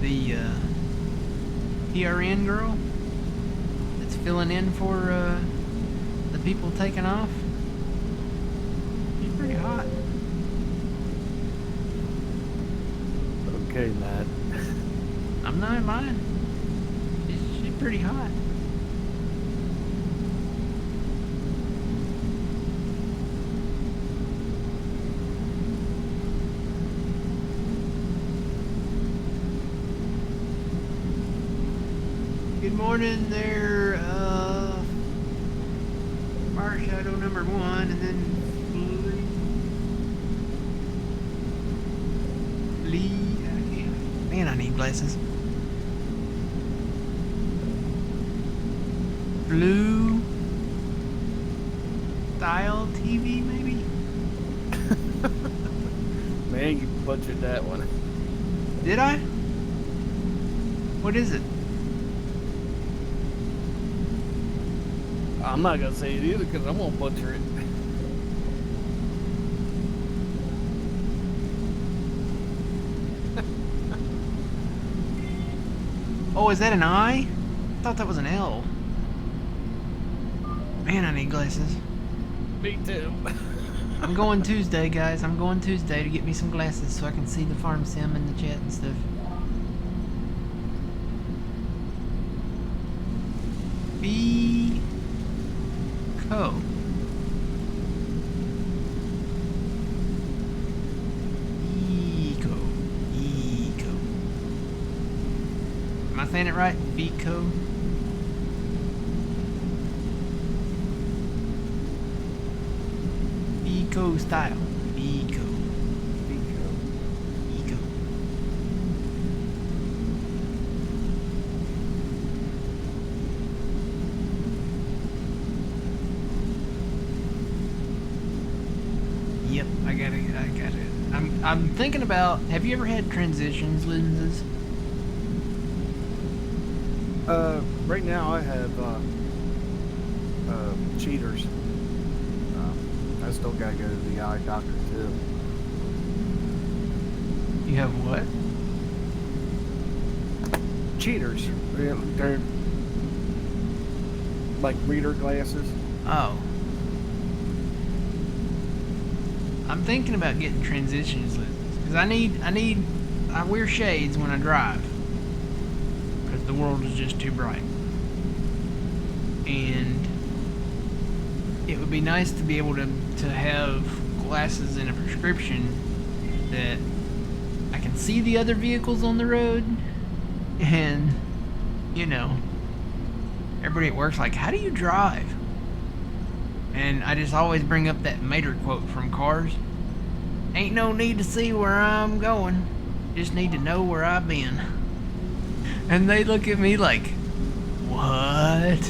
The PRN girl that's filling in for the people taking off. She's pretty hot. Okay, Matt. I'm not lying. She's pretty hot. Good morning there, Fire Shadow number 1, and then Lee. Man, I need glasses. Blue Style TV, maybe? Man, you butchered that one. Did I? What is it? I'm not gonna say it either because I'm gonna butcher it. Oh, is that an I? I thought that was an L. Man, I need glasses. Me too. I'm going Tuesday, guys. I'm going Tuesday to get me some glasses so I can see the farm sim in the chat and stuff. Co. Eco. Am I saying it right? Beco. Eco style. Eco. Yep, I got it. I'm thinking about. Have you ever had transitions lenses? Right now I have cheaters. I still gotta go to the eye doctor too. You have what? Cheaters. They're like reader glasses. Oh. I'm thinking about getting transitions lenses because I wear shades when I drive because the world is just too bright, and it would be nice to be able to have glasses in a prescription that I can see the other vehicles on the road, and you know, everybody at work's like, how do you drive? And I just always bring up that Mater quote from Cars. Ain't no need to see where I'm going, just need to know where I've been. And they look at me like, what?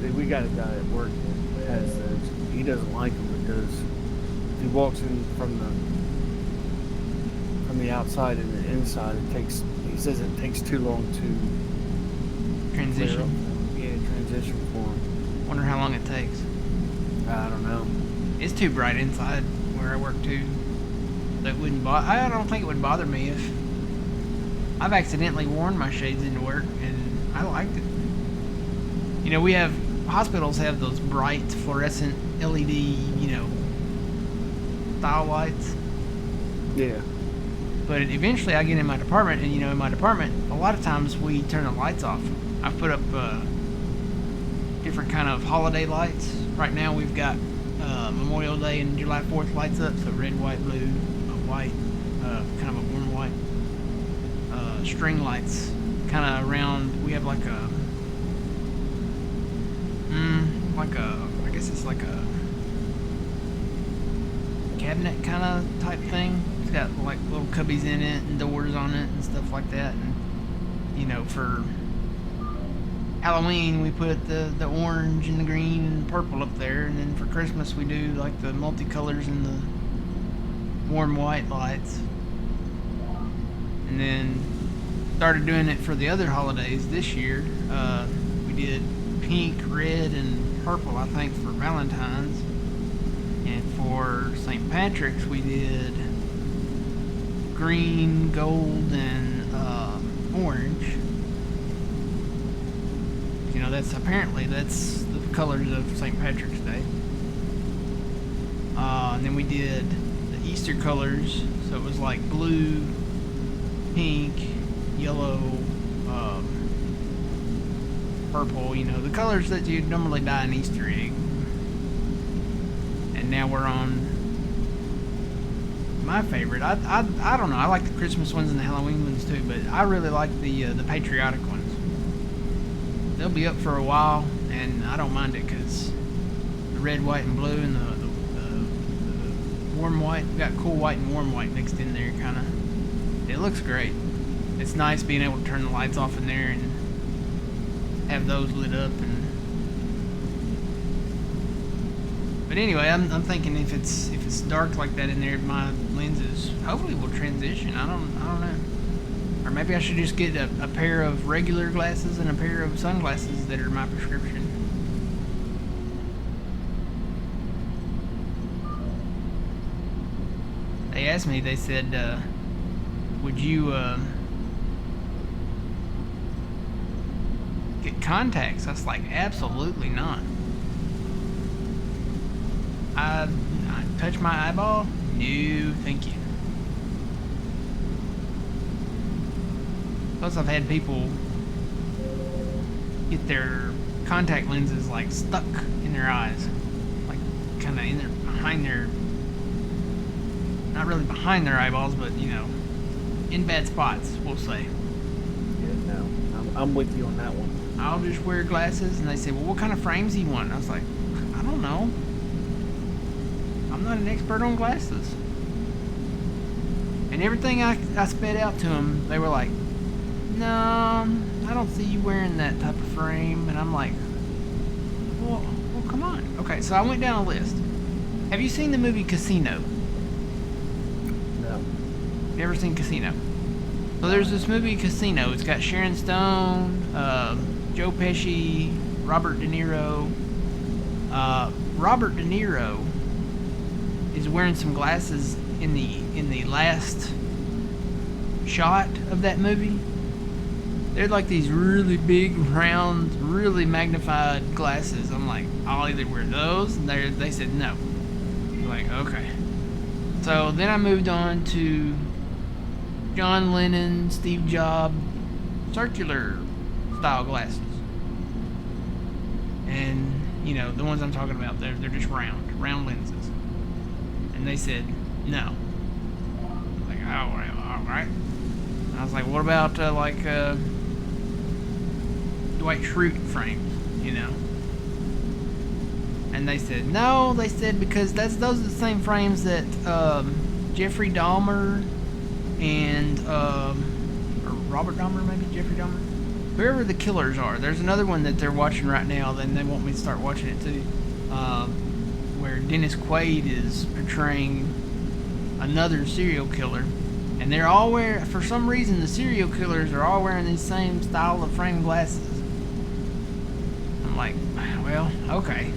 See, we got a guy at work that has those. He doesn't like them because he walks in from the outside and the inside. He says it takes too long to Transition. Yeah, transition for him. Wonder how long it takes. I don't know. It's too bright inside where I work too. That wouldn't bother. I don't think it would bother me if I've accidentally worn my shades into work and I liked it. You know, hospitals have those bright fluorescent LED, style lights. Yeah. But eventually I get in my department, and in my department, a lot of times we turn the lights off. I've put up different kind of holiday lights. Right now we've got Memorial Day and July 4th lights up, so red, white, blue, white, kind of a warm white. String lights, kind of around. We have like a, I guess it's like a cabinet kind of type thing. It's got like little cubbies in it and doors on it and stuff like that. And for Halloween we put the orange and the green and purple up there, and then for Christmas we do like the multicolors and the warm white lights. And then started doing it for the other holidays this year. We did pink, red, and purple, I think, for Valentine's. And for St. Patrick's, we did green, gold, and orange. You know, that's the colors of St. Patrick's Day. And then we did the Easter colors, so it was like blue, pink, yellow, purple, you know, the colors that you'd normally dye an Easter egg. And now we're on my favorite. I don't know, I like the Christmas ones and the Halloween ones too, but I really like the patriotic ones. They'll be up for a while, and I don't mind it because the red, white, and blue, and the warm white, we got cool white and warm white mixed in there, kind of. It looks great. It's nice being able to turn the lights off in there and have those lit up. But anyway, I'm thinking if it's dark like that in there, my lenses hopefully will transition. I don't know. Or maybe I should just get a pair of regular glasses and a pair of sunglasses that are my prescription. They asked me, they said, would you get contacts? I was like, absolutely not. I touch my eyeball? No, thank you. Plus, I've had people get their contact lenses like stuck in their eyes, like kind of in their behind their, not really behind their eyeballs, but you know, in bad spots, we'll say. Yeah, no, I'm with you on that one. I'll just wear glasses, and they say, "Well, what kind of frames do you want?" And I was like, "I don't know. I'm not an expert on glasses." And everything I sped out to them, they were like, "No, I don't see you wearing that type of frame." And I'm like, well, come on. Okay, so I went down a list. Have you seen the movie Casino? No. Never seen Casino? So there's this movie Casino. It's got Sharon Stone, Joe Pesci, Robert De Niro. Robert De Niro is wearing some glasses in the last shot of that movie. They're like these really big, round, really magnified glasses. I'm like, I'll either wear those. And they said no. I'm like, okay. So then I moved on to John Lennon, Steve Jobs, circular style glasses. And, you know, the ones I'm talking about, they're just round lenses. And they said no. I was like, oh, all right. I was like, what about Dwight Schrute frames, you know? And they said no. They said because those are the same frames that Jeffrey Dahmer and or Robert Dahmer, maybe Jeffrey Dahmer, whoever the killers are. There's another one that they're watching right now. Then they want me to start watching it too, where Dennis Quaid is portraying another serial killer. And they're all wearing, for some reason, the serial killers are all wearing these same style of frame glasses. I'm like, well, okay.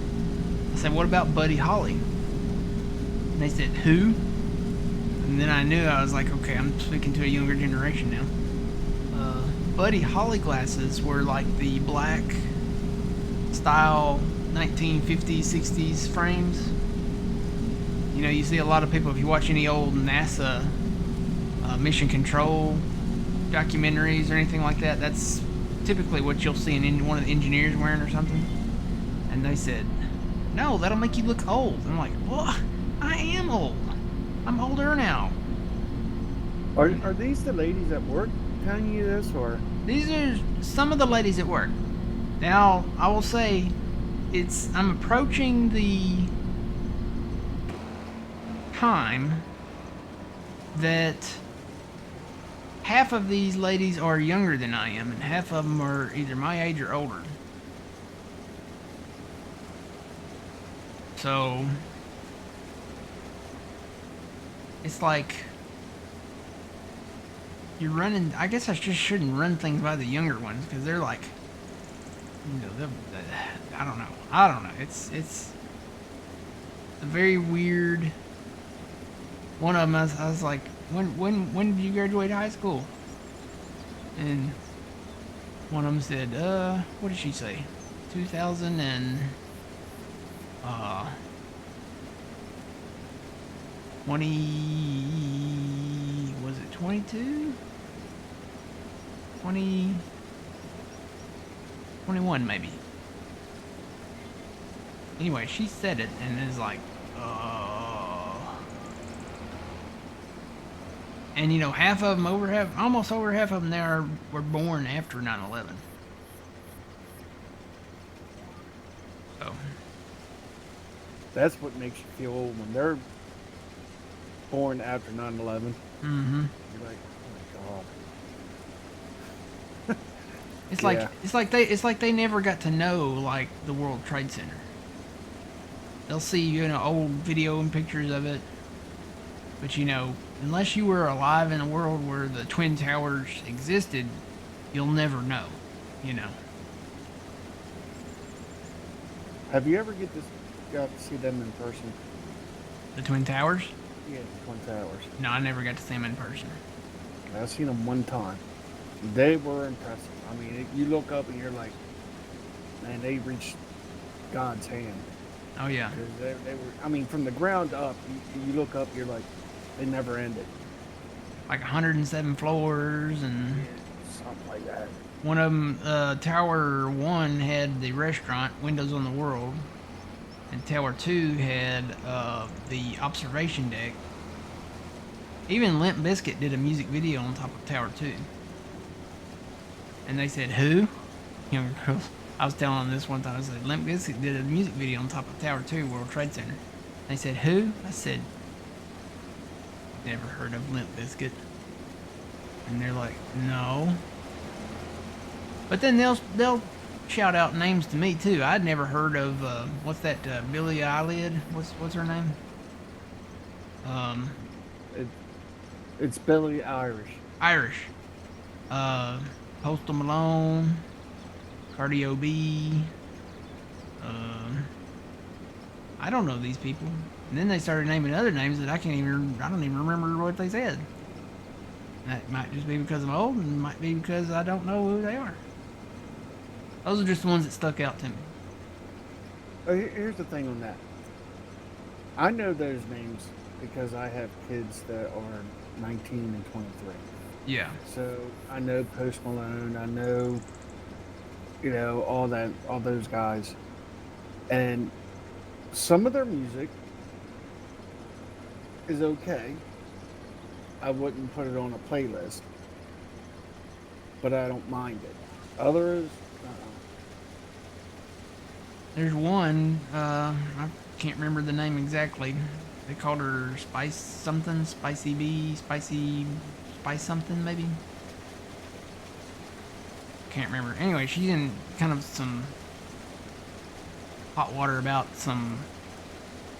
I said, what about Buddy Holly? And they said, who? And then I knew, I was like, okay, I'm speaking to a younger generation now. Buddy Holly glasses were like the black style 1950s, 60s frames. You know, you see a lot of people, if you watch any old NASA mission control documentaries or anything like that, that's typically what you'll see in one of the engineers wearing or something. And they said, no, that'll make you look old. And I'm like, well, I am old. I'm older now. Are these the ladies at work telling you this, or? These are some of the ladies at work. Now, I will say, I'm approaching the time that half of these ladies are younger than I am, and half of them are either my age or older. So, it's like, you're running. I guess I just shouldn't run things by the younger ones because they're like, I don't know. I don't know. It's a very weird. One of them, I was like, when did you graduate high school? And one of them said, what did she say? 2000 and 20, was it 22? 20, 21 maybe. Anyway, she said it and is like, and you know, half of them, almost over half of them there were born after 9/11. So That's what makes you feel old when they're born after 9/11. mm-hmm. You're like, oh my god. Yeah. It's like they never got to know like the World Trade Center. They'll see, you know, old video and pictures of it, but you know, unless you were alive in a world where the Twin Towers existed, you'll never know, you know. Have you ever got to see them in person? The Twin Towers? Yeah, the Twin Towers. No, I never got to see them in person. I've seen them one time. They were impressive. I mean, you look up and you're like, man, they reached God's hand. Oh yeah. They were. I mean, from the ground up, you look up, you're like, they never ended. Like 107 floors, and Yeah, something like that. one of them, Tower 1 had the restaurant, Windows on the World, and Tower 2 had the observation deck. Even Limp Bizkit did a music video on top of Tower 2. And they said, who? Younger girls. I was telling them this one time. I said, Limp Bizkit did a music video on top of Tower 2, World Trade Center. They said, who? I said, never heard of Limp Bizkit. And they're like, no. But then they'll shout out names to me too. I'd never heard of what's that Billie Eyelid? What's her name? It's Billy Irish. Irish. Postal Malone, Cardio B. I don't know these people. And then they started naming other names that I don't even remember what they said. That might just be because I'm old, and it might be because I don't know who they are. Those are just the ones that stuck out to me. Here's the thing on that. I know those names because I have kids that are 19 and 23. Yeah. So I know Post Malone. I know, all those guys, and some of their music is okay. I wouldn't put it on a playlist, but I don't mind it. Others, There's one, I can't remember the name exactly. They called her Spice something, Spicy Bee, Spice something maybe. Can't remember. Anyway, she's in kind of some hot water about some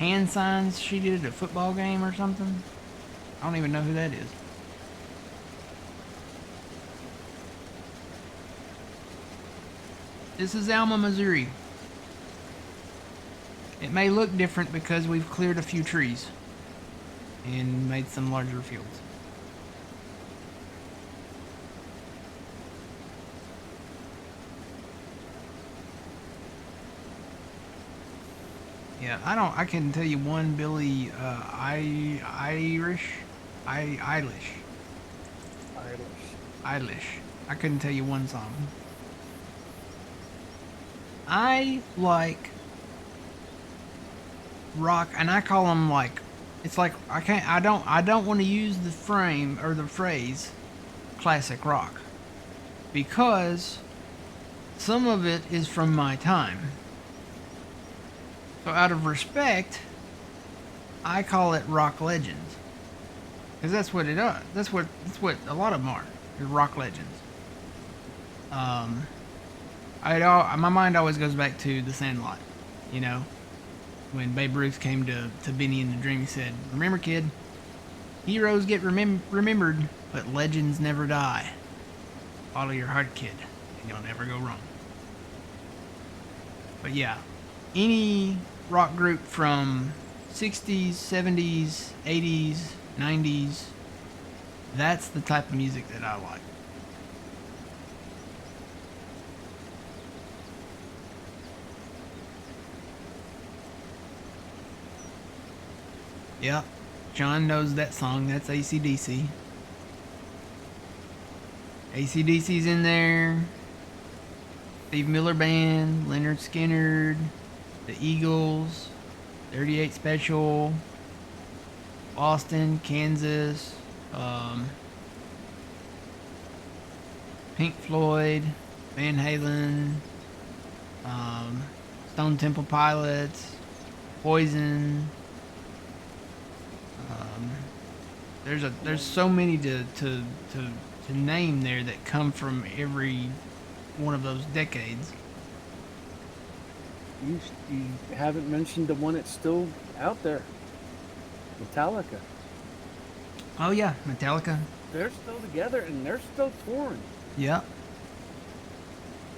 hand signs she did at a football game or something. I don't even know who that is. This is Alma, Missouri. It may look different because we've cleared a few trees and made some larger fields. Yeah, I can tell you one Billy Eilish. I couldn't tell you one song. I like rock, and I call them like, it's like I don't want to use the frame or the phrase classic rock because some of it is from my time. So out of respect, I call it rock legends. Because that's what it is. That's what a lot of them are. They're rock legends. My mind always goes back to The Sandlot. You know, when Babe Ruth came to Benny in the dream, he said, "Remember, kid, Heroes get remembered, but legends never die. Follow your heart, kid, and you'll never go wrong. But yeah, any rock group from 60s, 70s, 80s, 90s, that's the type of music that I like. Yep, John knows that song. That's AC/DC. AC/DC's in there. Steve Miller Band, Leonard Skinner, the Eagles, 38 Special, Boston, Kansas, Pink Floyd, Van Halen, Stone Temple Pilots, Poison. There's so many to name there that come from every one of those decades. You haven't mentioned the one that's still out there, Metallica. Oh yeah, Metallica. They're still together and they're still touring. Yeah.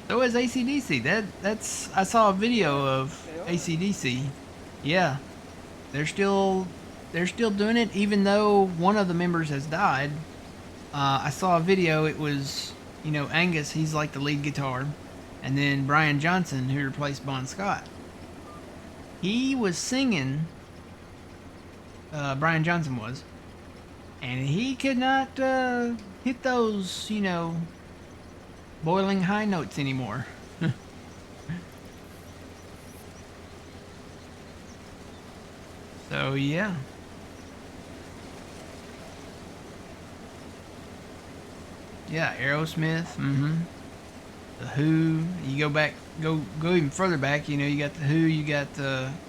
So is AC/DC. That's I saw a video of AC/DC. Yeah. They're still doing it even though one of the members has died. I saw a video. It was, Angus, he's like the lead guitar, and then Brian Johnson, who replaced Bon Scott. He was singing. Brian Johnson was, and he could not hit those, boiling high notes anymore. So yeah. Yeah, Aerosmith. The Who. You go back, go even further back. You got the Who. You got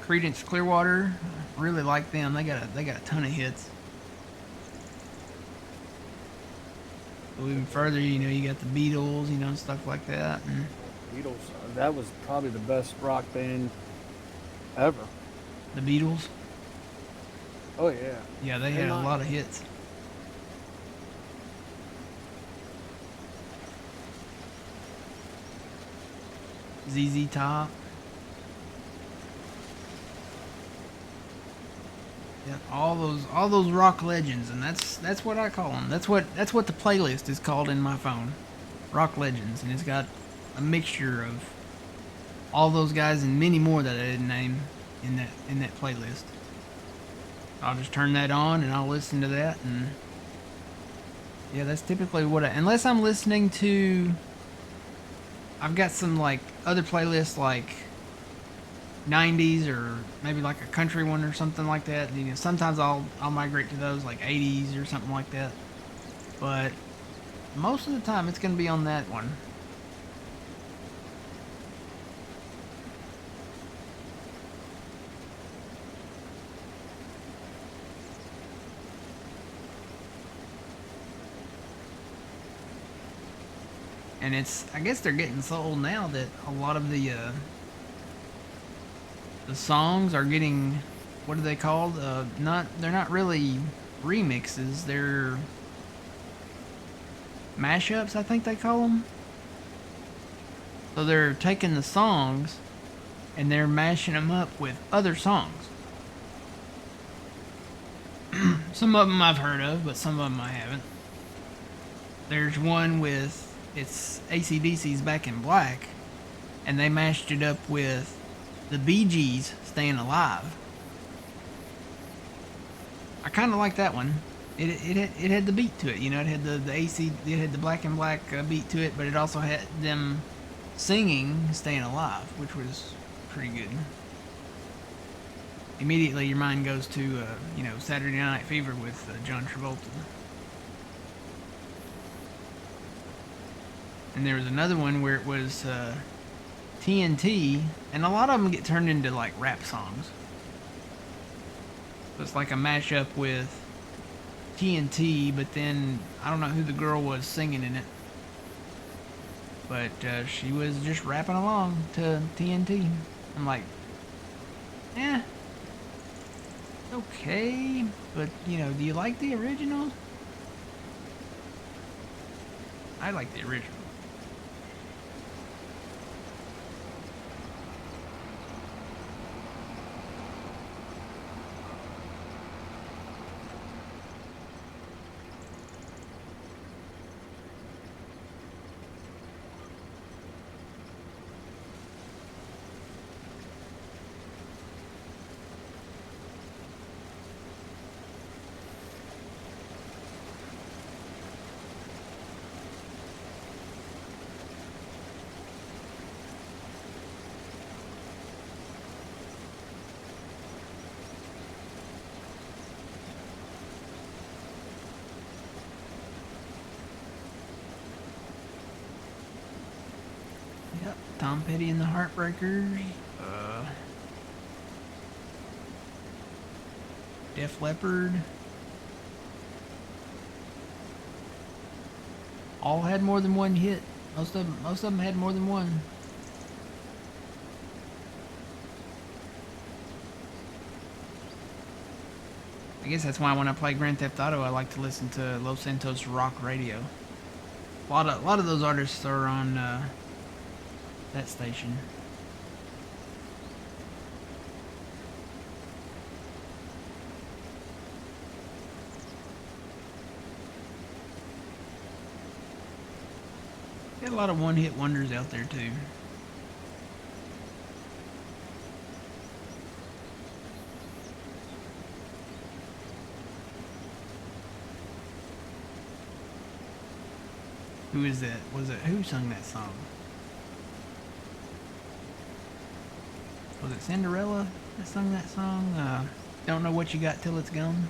Creedence Clearwater. Really like them. They got a ton of hits. Go even further. You got the Beatles. Stuff like that. And Beatles. That was probably the best rock band ever. the Beatles. Oh yeah. Yeah, they had a lot of hits. ZZ Top. Yeah, all those rock legends, and that's what I call them. That's what the playlist is called in my phone. Rock legends, and it's got a mixture of all those guys and many more that I didn't name in that playlist. I'll just turn that on and I'll listen to that, and yeah, that's typically unless I'm listening to. I've got some like other playlists like 90s or maybe like a country one or something like that. Sometimes I'll migrate to those like 80s or something like that. But most of the time it's going to be on that one. And I guess they're getting so old now that a lot of the songs are getting, what are they called? They're not really remixes. They're mashups, I think they call them. So they're taking the songs and they're mashing them up with other songs. Some of them I've heard of, but some of them I haven't. There's one with, it's AC/DC's Back in Black, and they mashed it up with the Bee Gees' Staying Alive. I kind of like that one. It had the beat to it, it had the AC, it had the Black in Black beat to it, but it also had them singing Staying Alive, which was pretty good. Immediately your mind goes to Saturday Night Fever with John Travolta. And there was another one where it was TNT, and a lot of them get turned into like rap songs. So it's like a mashup with TNT, but then I don't know who the girl was singing in it. But she was just rapping along to TNT. I'm like, Okay, but you know, do you like the original? I like the original. Yep, Tom Petty and the Heartbreakers. Def Leppard. All had more than one hit. Most of them had more than one. I guess that's why when I play Grand Theft Auto, I like to listen to Los Santos Rock Radio. A lot of those artists are on that station. Got a lot of one-hit wonders out there too. Who is that? Was it who sung that song? Was it Cinderella that sung that song? Don't know what you got till it's gone.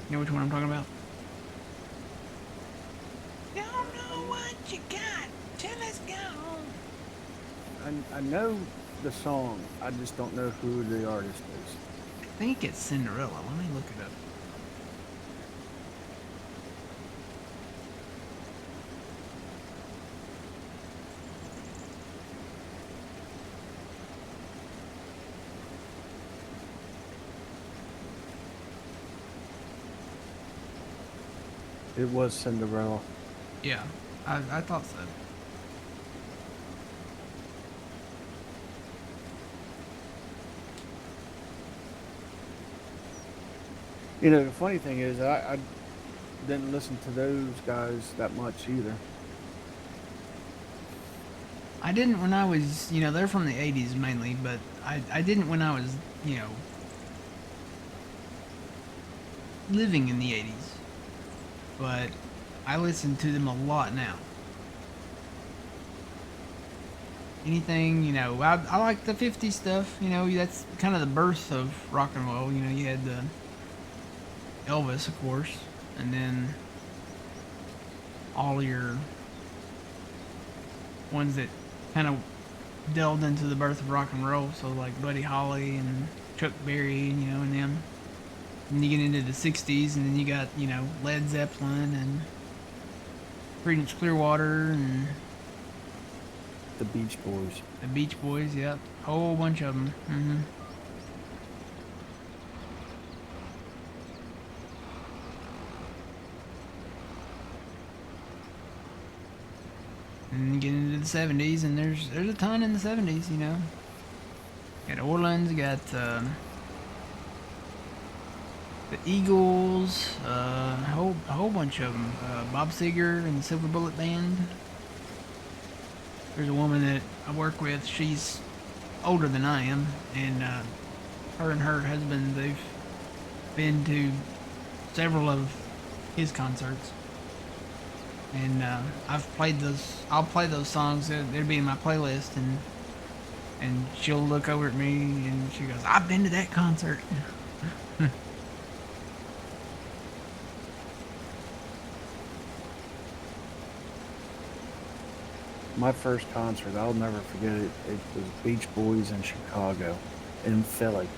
You know which one I'm talking about? Don't know what you got till it's gone. I know the song. I just don't know who the artist is. I think it's Cinderella. Let me look it up. It was Cinderella. Yeah, I thought so. You know, the funny thing is, I didn't listen to those guys that much either. I didn't when I was, they're from the 80s mainly, but I didn't when I was, living in the 80s. But I listen to them a lot now. Anything, I like the 50s stuff, that's kind of the birth of rock and roll. You had the Elvis, of course, and then all your ones that kind of delved into the birth of rock and roll. So like Buddy Holly and Chuck Berry, and them. And you get into the 60s, and then you got, Led Zeppelin and Creedence Clearwater and The Beach Boys. the Beach Boys, yep. Whole bunch of them. And you get into the 70s, and there's a ton in the 70s, Got Orleans, got the Eagles, a whole bunch of them. Bob Seger and the Silver Bullet Band. There's a woman that I work with. She's older than I am, and her and her husband, they've been to several of his concerts. And I've played those. I'll play those songs. They'll be in my playlist, and she'll look over at me and she goes, "I've been to that concert." My first concert, I'll never forget it. It was Beach Boys in Chicago, in Philly.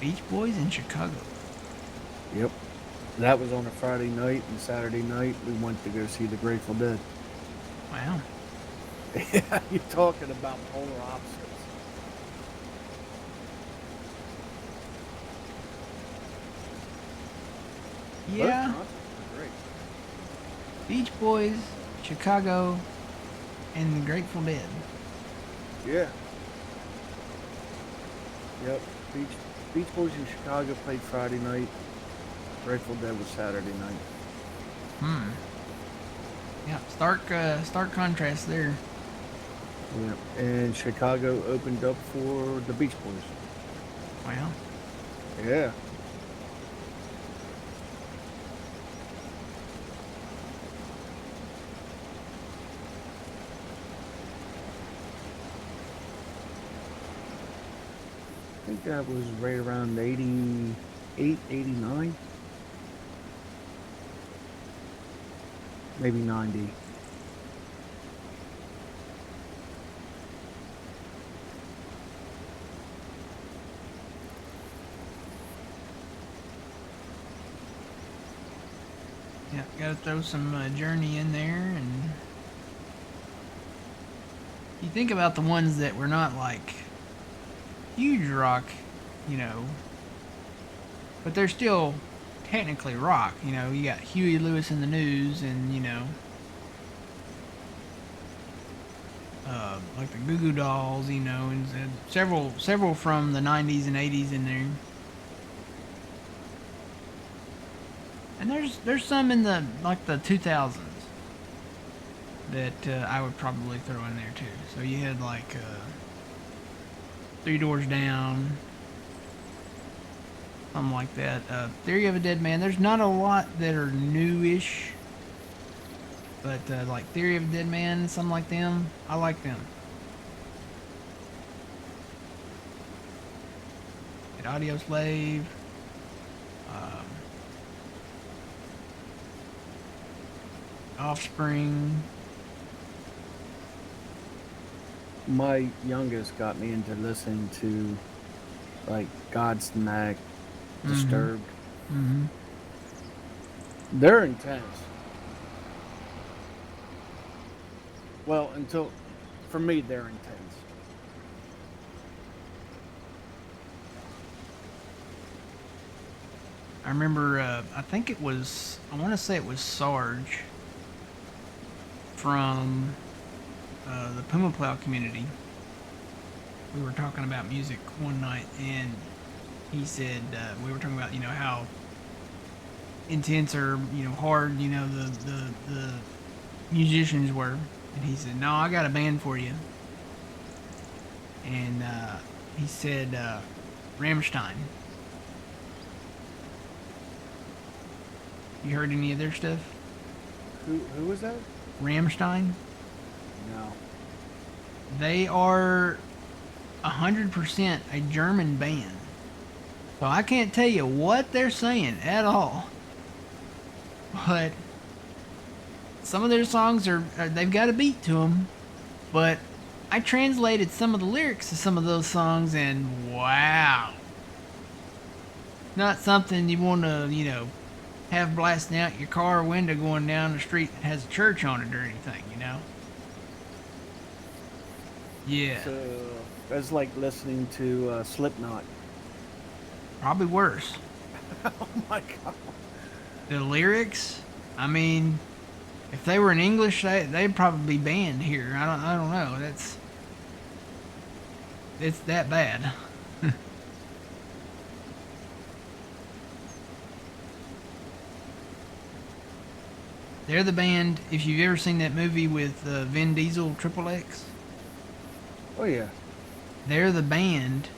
Beach Boys in Chicago. Yep. That was on a Friday night, and Saturday night we went to go see the Grateful Dead. Wow. Yeah, you're talking about polar opposites. Both Yeah, concerts were great. Beach Boys, Chicago, and the Grateful Dead. Yeah. Yep. Beach Beach Boys in Chicago played Friday night. Grateful Dead was Saturday night. Hmm. Yeah, stark contrast there. Yeah. And Chicago opened up for the Beach Boys. Well, Yeah. I think that was right around 88, 89, maybe 90. yeah, gotta throw some Journey in there, and you think about the ones that were not like huge rock, you know, but they're still technically rock. You know, you got Huey Lewis in the News, and like the Goo Goo Dolls, and several from the '90s and '80s in there. And there's some in the 2000s that I would probably throw in there too. So you had like Three Doors Down, something like that. Theory of a Dead Man. There's not a lot that are newish, but like Theory of a Dead Man, something like them. I like them. At Audio Slave. Um, Offspring. My youngest got me into listening to like Godsmack, Mm-hmm. Disturbed. Mm-hmm. They're intense. Well, until for me, they're intense. I remember. I think it was. I want to say it was Sarge from the Puma Plow community. We were talking about music one night, and he said we were talking about how intense or hard the musicians were, and he said, "No, I got a band for you," and he said Rammstein. You heard any of their stuff? Who was that? Rammstein. No. They are 100% a German band. So I can't tell you what they're saying at all. But some of their songs they've got a beat to them. But I translated some of the lyrics to some of those songs, and wow. Not something you want to, have blasting out your car window going down the street that has a church on it or anything. Yeah. So that's like listening to Slipknot. Probably worse. Oh my god. The lyrics, I mean, if they were in English, they'd probably be banned here. I don't know. It's that bad. They're the band. If you've ever seen that movie with Vin Diesel, Triple X, Oh yeah. they're the band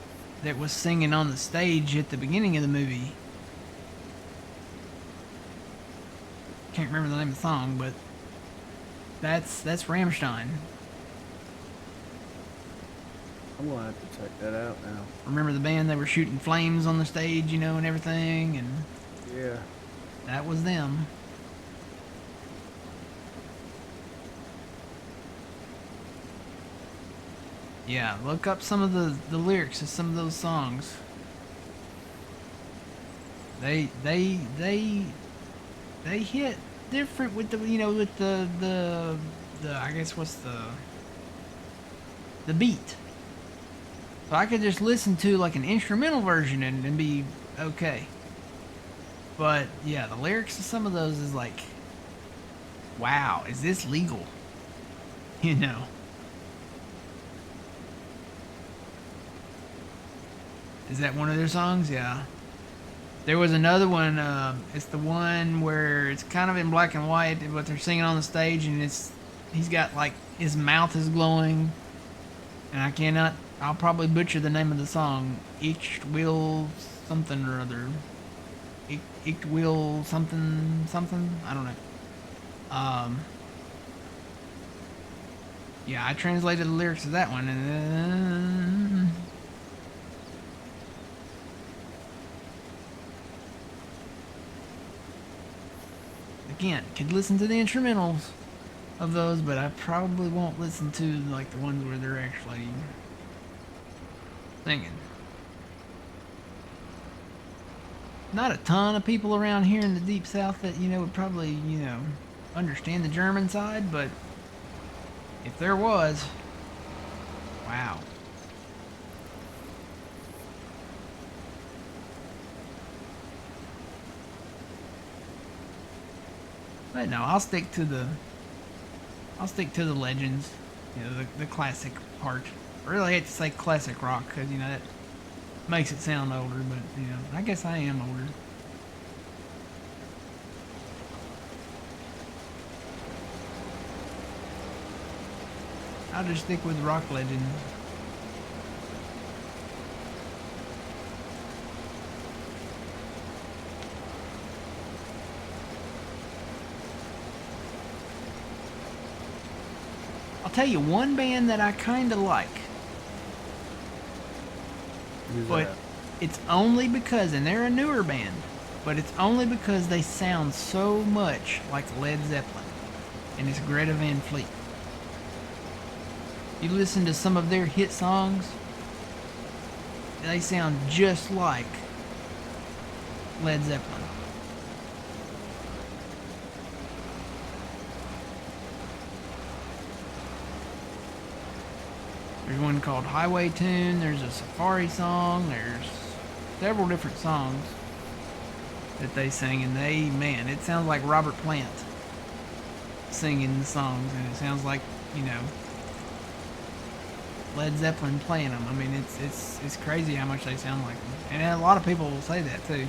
that was singing on the stage at the beginning of the movie. Can't remember the name of the song, but that's Rammstein. I'm gonna have to check that out now. Remember the band? They were shooting flames on the stage, and everything, and Yeah. that was them. Yeah, look up some of the lyrics of some of those songs. They they hit different with the I guess what's the the beat. So I could just listen to like an instrumental version and be okay. But yeah, the lyrics to some of those is like, wow, is this legal? You know. Is that one of their songs? Yeah. There was another one. It's the one where it's kind of in black and white, but they're singing on the stage, and he's got like his mouth is glowing, and I cannot. I'll probably butcher the name of the song. Ich will something or other. Ich will something something. I don't know. Yeah, I translated the lyrics of that one, and again, could listen to the instrumentals of those, but I probably won't listen to like the ones where they're actually singing. Not a ton of people around here in the deep south that would probably understand the German side, but if there was, wow. But no, I'll stick to the legends, the classic part. I really hate to say classic rock because that makes it sound older, but I guess I am older. I'll just stick with rock legends. I'll tell you one band that I kind of like. But it's only because, and they're a newer band, but it's only because they sound so much like Led Zeppelin. And it's Greta Van Fleet. You listen to some of their hit songs, they sound just like Led Zeppelin. There's one called Highway Tune, there's a Safari song, there's several different songs that they sing, and man, it sounds like Robert Plant singing the songs, and it sounds like, Led Zeppelin playing them. I mean, it's crazy how much they sound like them. And a lot of people will say that too.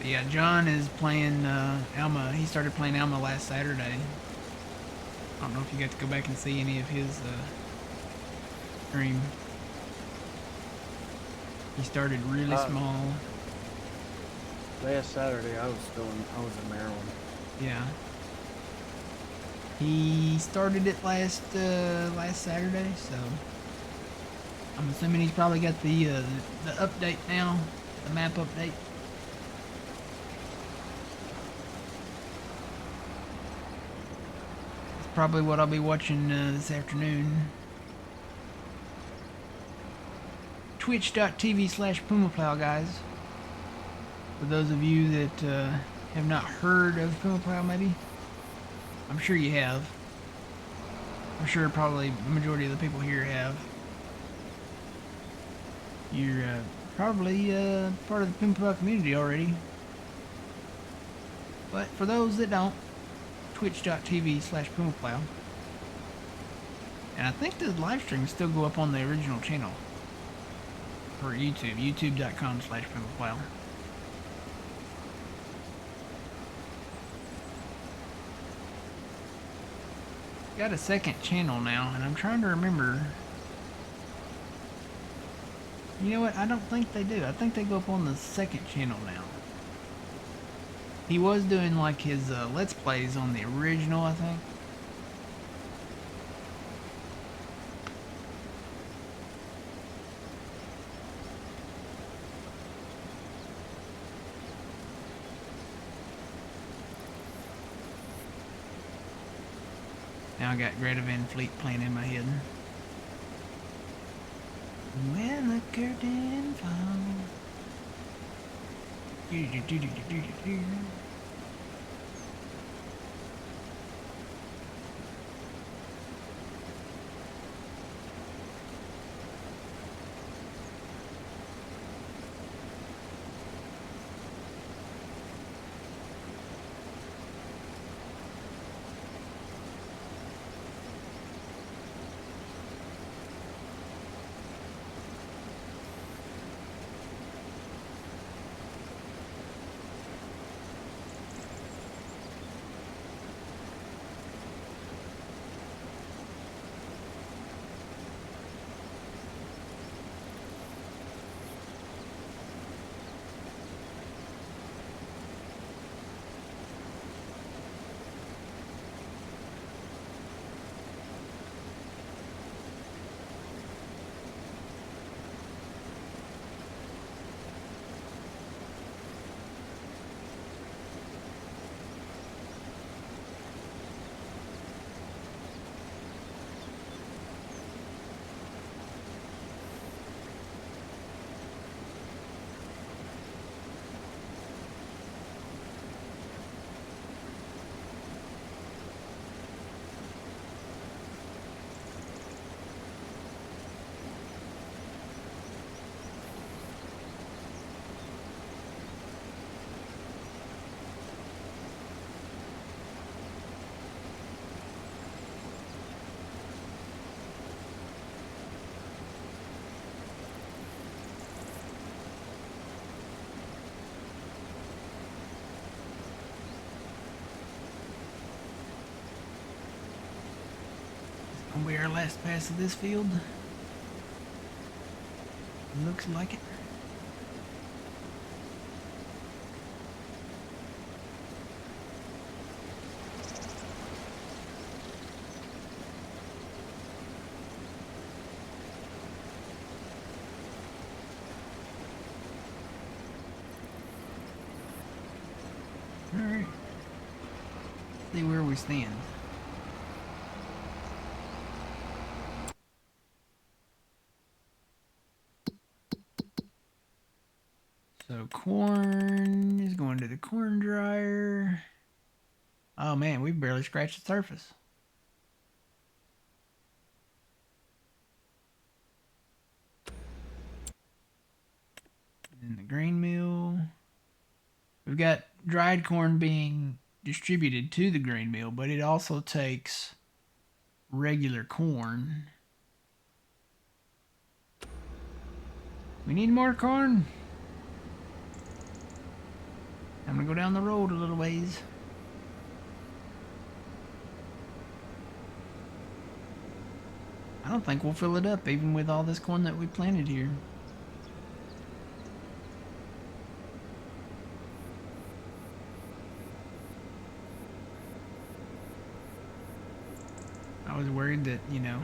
But yeah, John is playing Alma. He started playing Alma last Saturday. I don't know if you got to go back and see any of his stream. He started really small. Last Saturday, I was in Maryland. Yeah. He started it last Saturday, so I'm assuming he's probably got the update now, the map update. That's probably what I'll be watching this afternoon. Twitch.tv/PumaPlow, guys. For those of you that have not heard of PumaPlow, maybe. I'm sure you have. I'm sure probably the majority of the people here have. You're probably part of the Pimple community already. But for those that don't, twitch.tv/PumaPlow. And I think the live streams still go up on the original channel for YouTube, youtube.com/PumaPlow. Got a second channel now, and I'm trying to remember. You know what? I don't think they do. I think they go up on the second channel now. He was doing like his Let's Plays on the original, I think. Now I got Greta Van Fleet playing in my head. When the curtain falls. Gonna be our last pass of this field. Looks like it. Alright. See where we stand. So corn is going to the corn dryer. Oh man, we barely scratched the surface. In the grain mill. We've got dried corn being distributed to the grain mill, but it also takes regular corn. We need more corn. I'm gonna go down the road a little ways. I don't think we'll fill it up even with all this corn that we planted here. I was worried that, you know,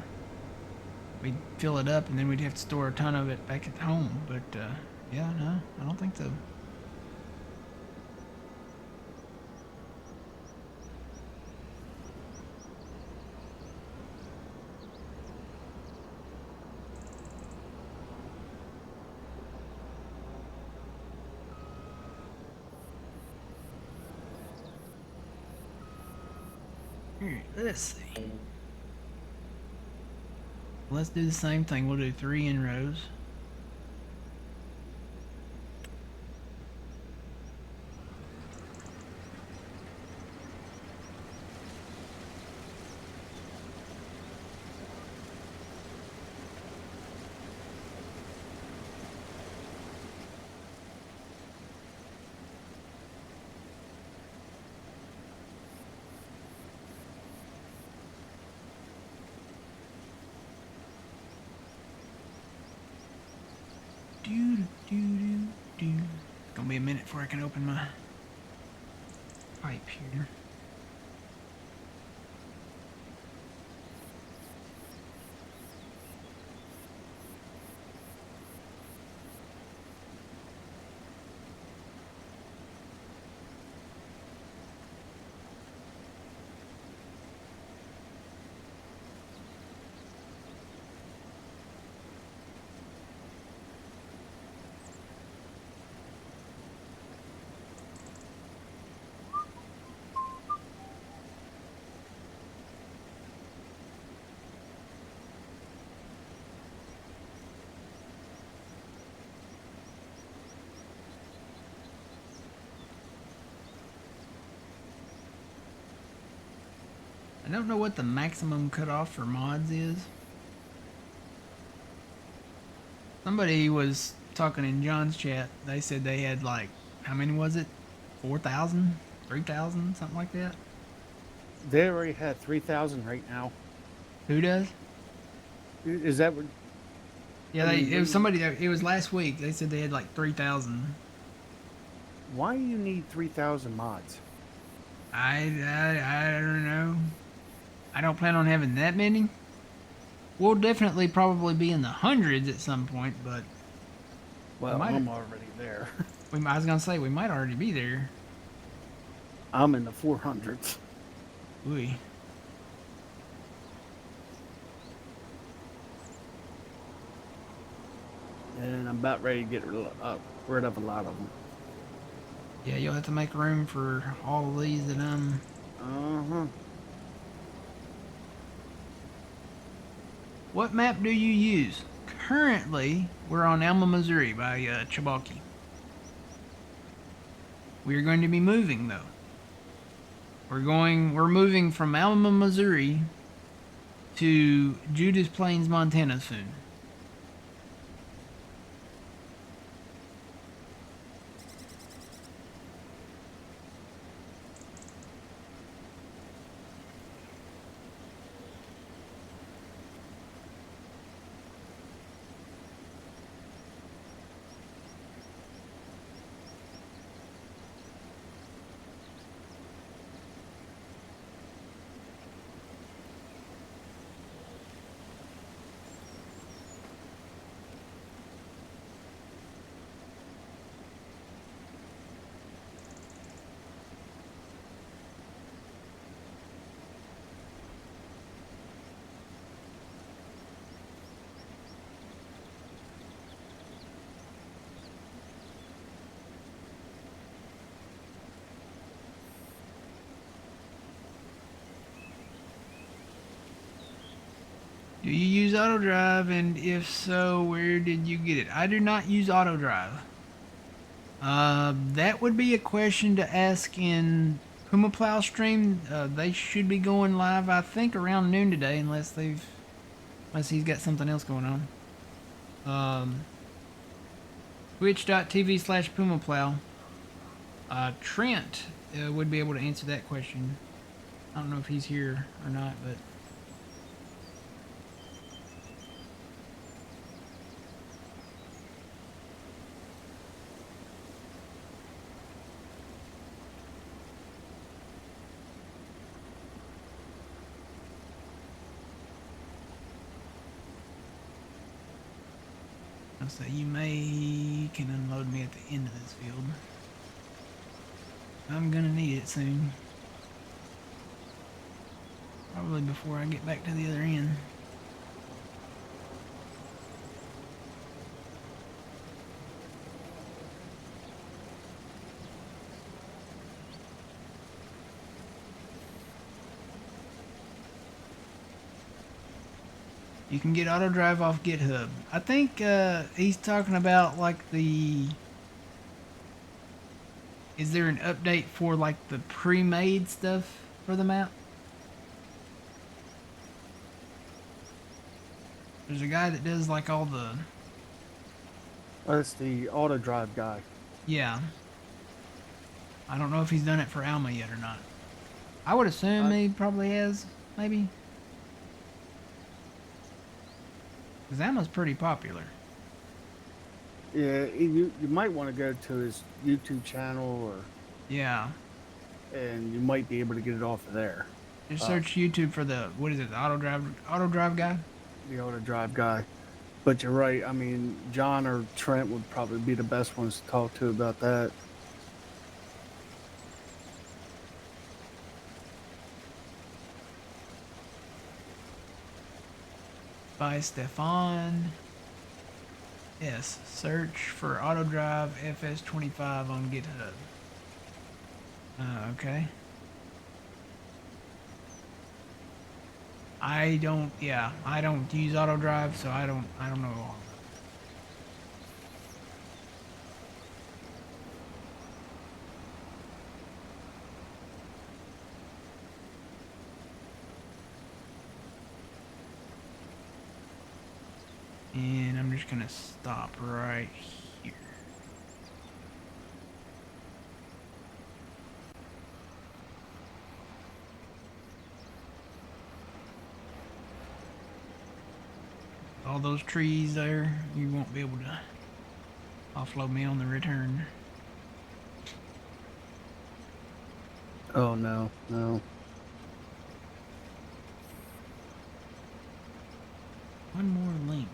we'd fill it up and then we'd have to store a ton of it back at home. But, yeah, no, I don't think so. Here, let's see. Let's do the same thing. We'll do 3 in rows. gonna be a minute before I can open my pipe here. I don't know what the maximum cutoff for mods is. Somebody was talking in John's chat. They said they had like, how many was it? 4,000? 3,000? Something like that? They already had 3,000 right now. Who does? Is that what? Yeah, it was somebody that, it was last week. They said they had like 3,000. Why do you need 3,000 mods? I don't know. I don't plan on having that many. We'll definitely probably be in the hundreds at some point, but Well, I'm already there. I was gonna say we might already be there. I'm in the 400s. Ooh. And I'm about ready to get rid of a lot of them. Yeah, you'll have to make room for all of these that I'm. Uh-huh. What map do you use? Currently, we're on Alma, Missouri by Chibaki. We are going to be moving though. We're moving from Alma, Missouri to Judas Plains, Montana soon. Do you use auto drive, and if so, where did you get it? I do not use auto drive. That would be a question to ask in Puma Plow stream. They should be going live, I think, around noon today, unless he's got something else going on. Twitch.tv/Puma Plow. Trent would be able to answer that question. I don't know if he's here or not, but. So you can unload me at the end of this field. I'm gonna need it soon. Probably before I get back to the other end. You can get auto drive off GitHub. I think he's talking about like the. Is there an update for like the pre-made stuff for the map? There's a guy that does like all the. Oh, that's the auto drive guy. Yeah. I don't know if he's done it for Alma yet or not. I would assume he probably has, maybe. Because Alma's pretty popular. Yeah, you might want to go to his YouTube channel, or Yeah. and you might be able to get it off of there. Just Uh, search YouTube for the what is it? The auto drive guy. the auto drive guy. But you're right. I mean, John or Trent would probably be the best ones to talk to about that. By Stefan. Yes. Search for auto drive FS25 on GitHub. Okay. I don't. Yeah, I don't use auto drive, so I don't. I don't know all about it. And I'm just gonna stop right here. All those trees there, you won't be able to offload me on the return. Oh no, no. One more link.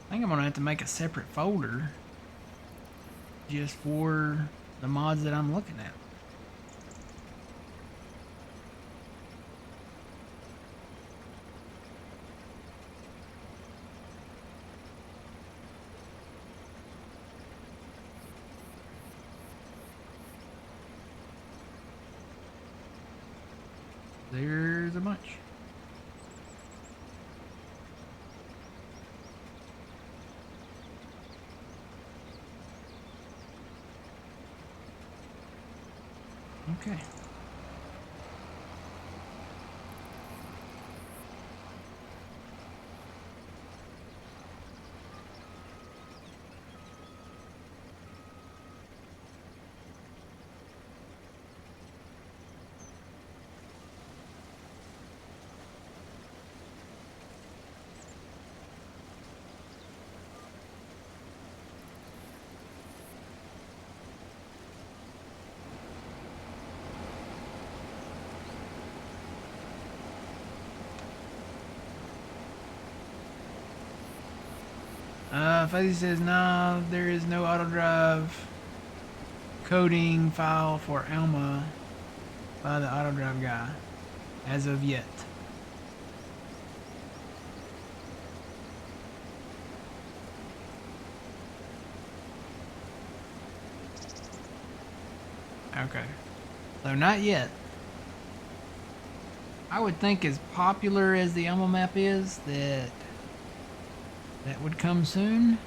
I think I'm gonna have to make a separate folder just for the mods that I'm looking at. There's a bunch. Okay. Fuzzy says, nah, there is no auto drive coding file for Alma by the auto drive guy as of yet. Okay. So not yet. I would think as popular as the Alma map is, that would come soon.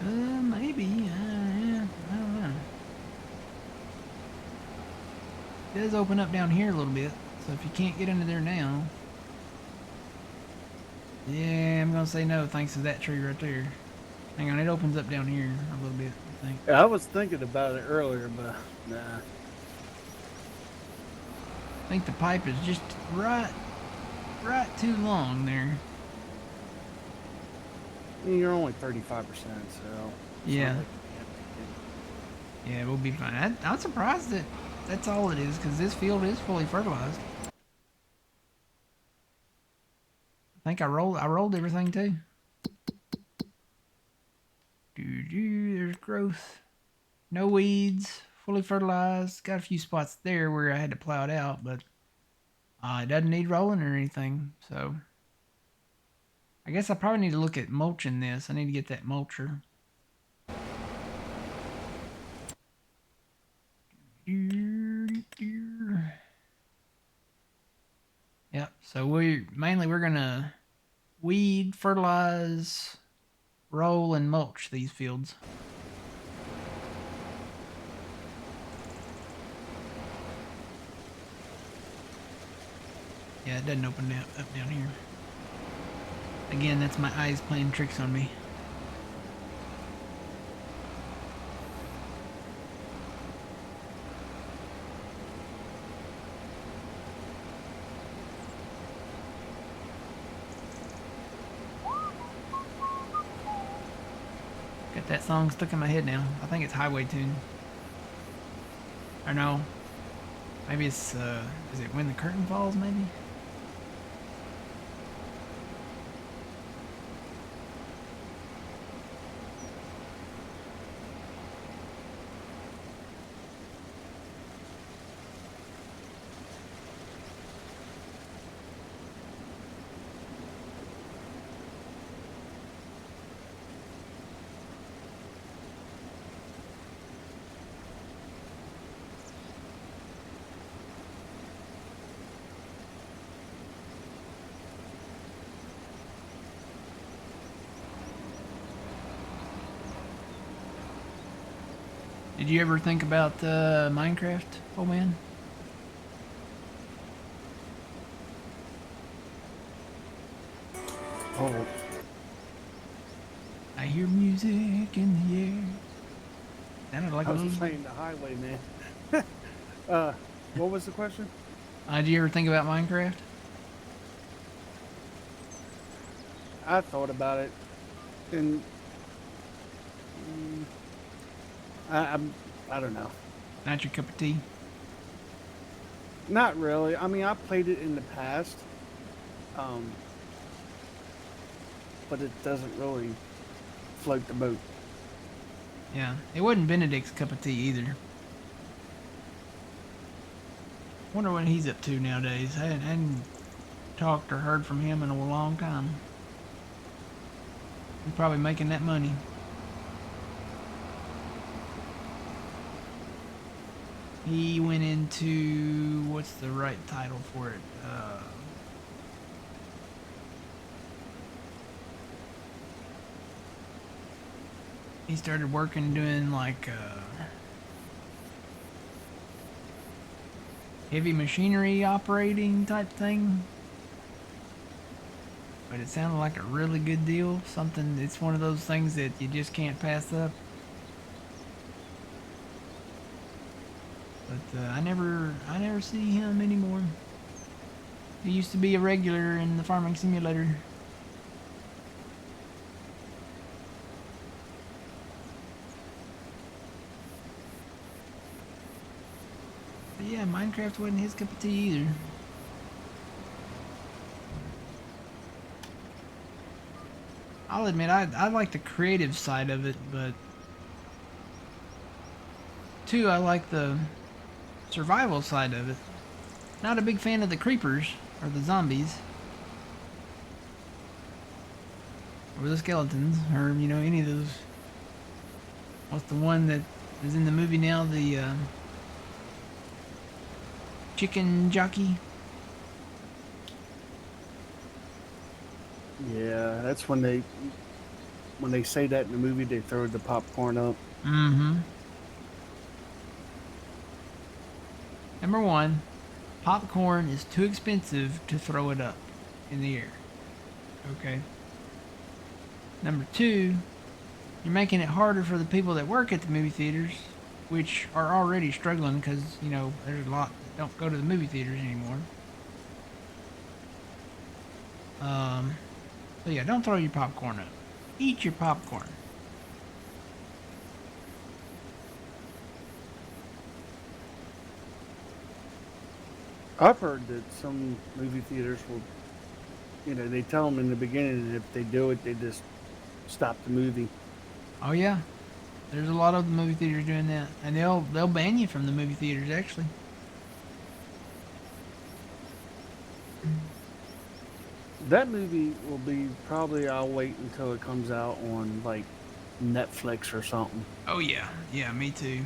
Maybe. Yeah, I don't know. It does open up down here a little bit, so if you can't get into there now, yeah, I'm gonna say no thanks to that tree right there. Hang on, it opens up down here a little bit, I think. Yeah, I was thinking about it earlier, but nah. I think the pipe is just right too long there. You're only 35%, so Yeah. Sounds like a camp weekend. Yeah, we'll be fine. I'm surprised that that's all it is, because this field is fully fertilized. I think I rolled everything too. There's growth. No weeds. Fully fertilized. Got a few spots there where I had to plow it out, but it doesn't need rolling or anything. So I guess I probably need to look at mulching this. I need to get that mulcher. Yep. So we're gonna weed, fertilize, roll, and mulch these fields. Yeah, it doesn't open up down here. Again, that's my eyes playing tricks on me. Got that song stuck in my head now. I think it's Highway Tune. Or no. Maybe it's, is it When the Curtain Falls, maybe? Did you ever think about Minecraft, old man? Oh, I hear music in the air. Sounded like I a was little... playing the highway, man. What was the question? Did you ever think about Minecraft? I thought about it, and I'm I don't know. Not your cup of tea? Not really. I mean, I played it in the past, um, but it doesn't really float the boat. Yeah, it wasn't Benedict's cup of tea either. Wonder what he's up to nowadays. I hadn't talked or heard from him in a long time. He's probably making that money. He went into, what's the right title for it? He started working doing like heavy machinery operating type thing. But it sounded like a really good deal. Something, it's one of those things that you just can't pass up. But I never see him anymore. He used to be a regular in the farming simulator. But yeah, Minecraft wasn't his cup of tea either. I'll admit, I like the creative side of it, but two, I like the survival side of it. Not a big fan of the creepers or the zombies or the skeletons or any of those. What's the one that is in the movie now? The chicken jockey. Yeah, that's when they say that in the movie, they throw the popcorn up. Mm-hmm. Number one, popcorn is too expensive to throw it up in the air. Okay. Number two, you're making it harder for the people that work at the movie theaters, which are already struggling because, there's a lot that don't go to the movie theaters anymore. So yeah, don't throw your popcorn up. Eat your popcorn. I've heard that some movie theaters will, they tell them in the beginning, and if they do it, they just stop the movie. Oh yeah, there's a lot of movie theaters doing that, and they'll ban you from the movie theaters actually. That movie will be probably. I'll wait until it comes out on like Netflix or something. Oh yeah, yeah, me too.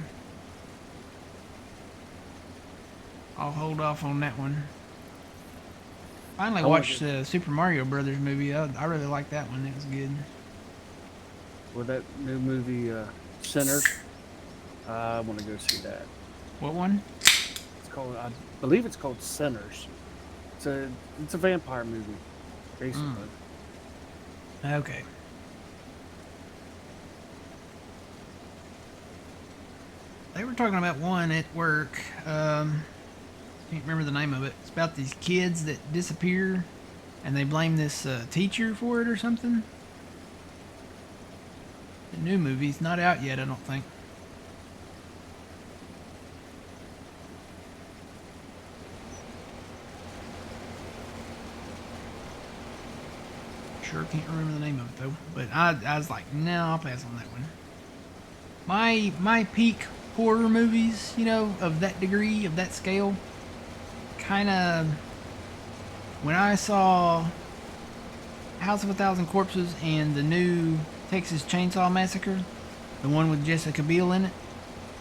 I'll hold off on that one. Finally I want to watched go the Super Mario Brothers movie. I really like that one. It was good. with that new movie, Sinners. I want to go see that. What one? It's called. I believe it's called Sinners. It's a it's a vampire movie, Mm, basically. okay. They were talking about one at work. Can't remember the name of it. It's about these kids that disappear, and they blame this teacher for it or something. The new movie's not out yet, I don't think. Sure can't remember the name of it though. But I was like, no, I'll pass on that one. My peak horror movies, of that degree, of that scale, kind of when I saw House of a Thousand Corpses and the new Texas Chainsaw Massacre, the one with Jessica Biel in it.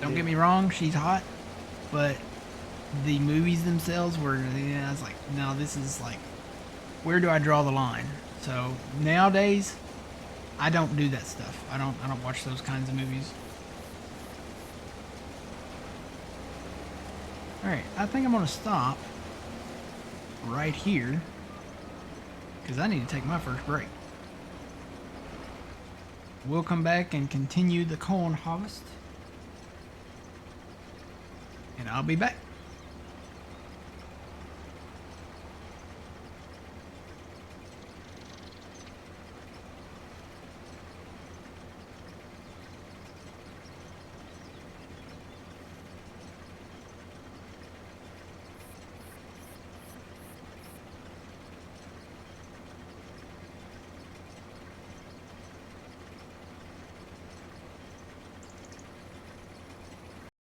Don't Yeah. get me wrong, she's hot, but the movies themselves were, I was like, no, this is like, where do I draw the line? So nowadays, I don't do that stuff. I don't watch those kinds of movies. All right, I think I'm gonna stop right here because I need to take my first break. We'll come back and continue the corn harvest, and I'll be back.